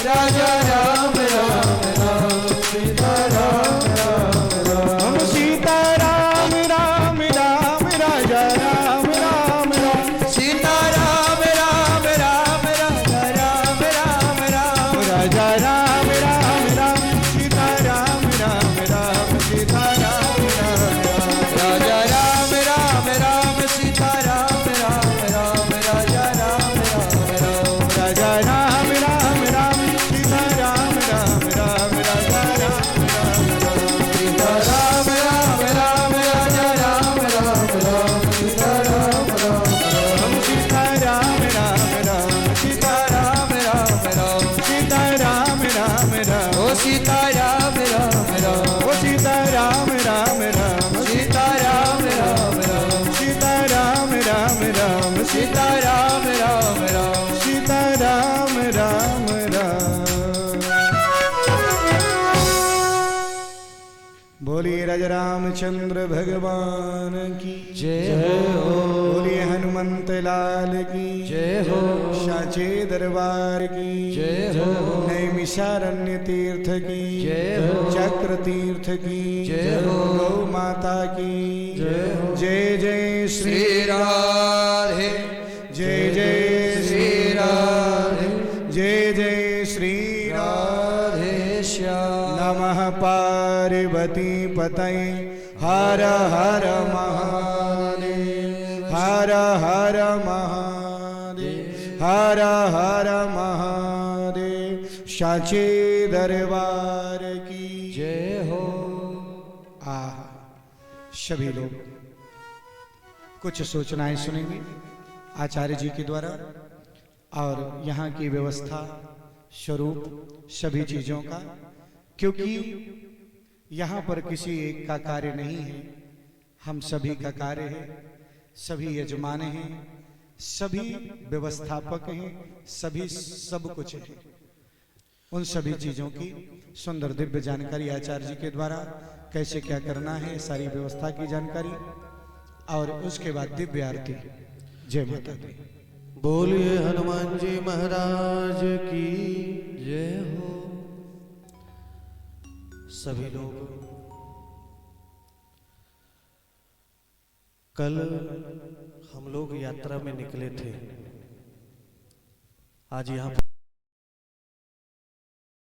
राजा राम राम राम सीताराम राम राम हम सीताराम राम राम राजा राम राम राम सीताराम राम राम राजा राम राम राम राजा राम राम राम सीताराम राम राम सीताराम राम राम राजा राम राम राम सीताराम राम राम राजा राम राम राम राजा राम राम राम सीताराम राम राम राजा राम राम राम सीताराम राम राम राजा राम राम राम सीताराम राम राम हम सीताराम राम राम सीताराम राम राम सीताराम राम राम ओ सीताराम राम राम ओ सीताराम राम राम सीताराम राम राम सीताराम राम राम सीताराम राम राम सीताराम राम राम बोलिए राजा रामचंद्र भगवान की जय हो बोलिए हनुमंत लाल की जय हो साचे दरबार की जय हो नैमिषारण्य तीर्थ की जय हो चक्र तीर्थ की जय हो गौ माता की जय हो जय जय श्री श्री राधे जय जय श्री राधे जय जय श्री राधे श्याम नमः पार्वती पतये हर हर महादेव हर हर महादेव हर हर महादेव साचे दरबार की जय हो सभी लोग कुछ सूचनाएं सुनेंगे आचार्य जी के द्वारा और यहाँ की व्यवस्था स्वरूप सभी चीज़ों का क्योंकि यहाँ पर किसी एक का कार्य नहीं है, हम सभी का कार्य है, सभी यजमान हैं, सभी व्यवस्थापक हैं, सभी सब कुछ है। उन सभी चीजों की सुंदर दिव्य जानकारी आचार्य जी के द्वारा कैसे क्या करना है, सारी व्यवस्था की जानकारी, और उसके बाद दिव्य आरती। जय माता दी। बोलिए हनुमान जी महाराज की जय हो। सभी लोग कल हम लोग यात्रा में निकले थे। आज यहाँ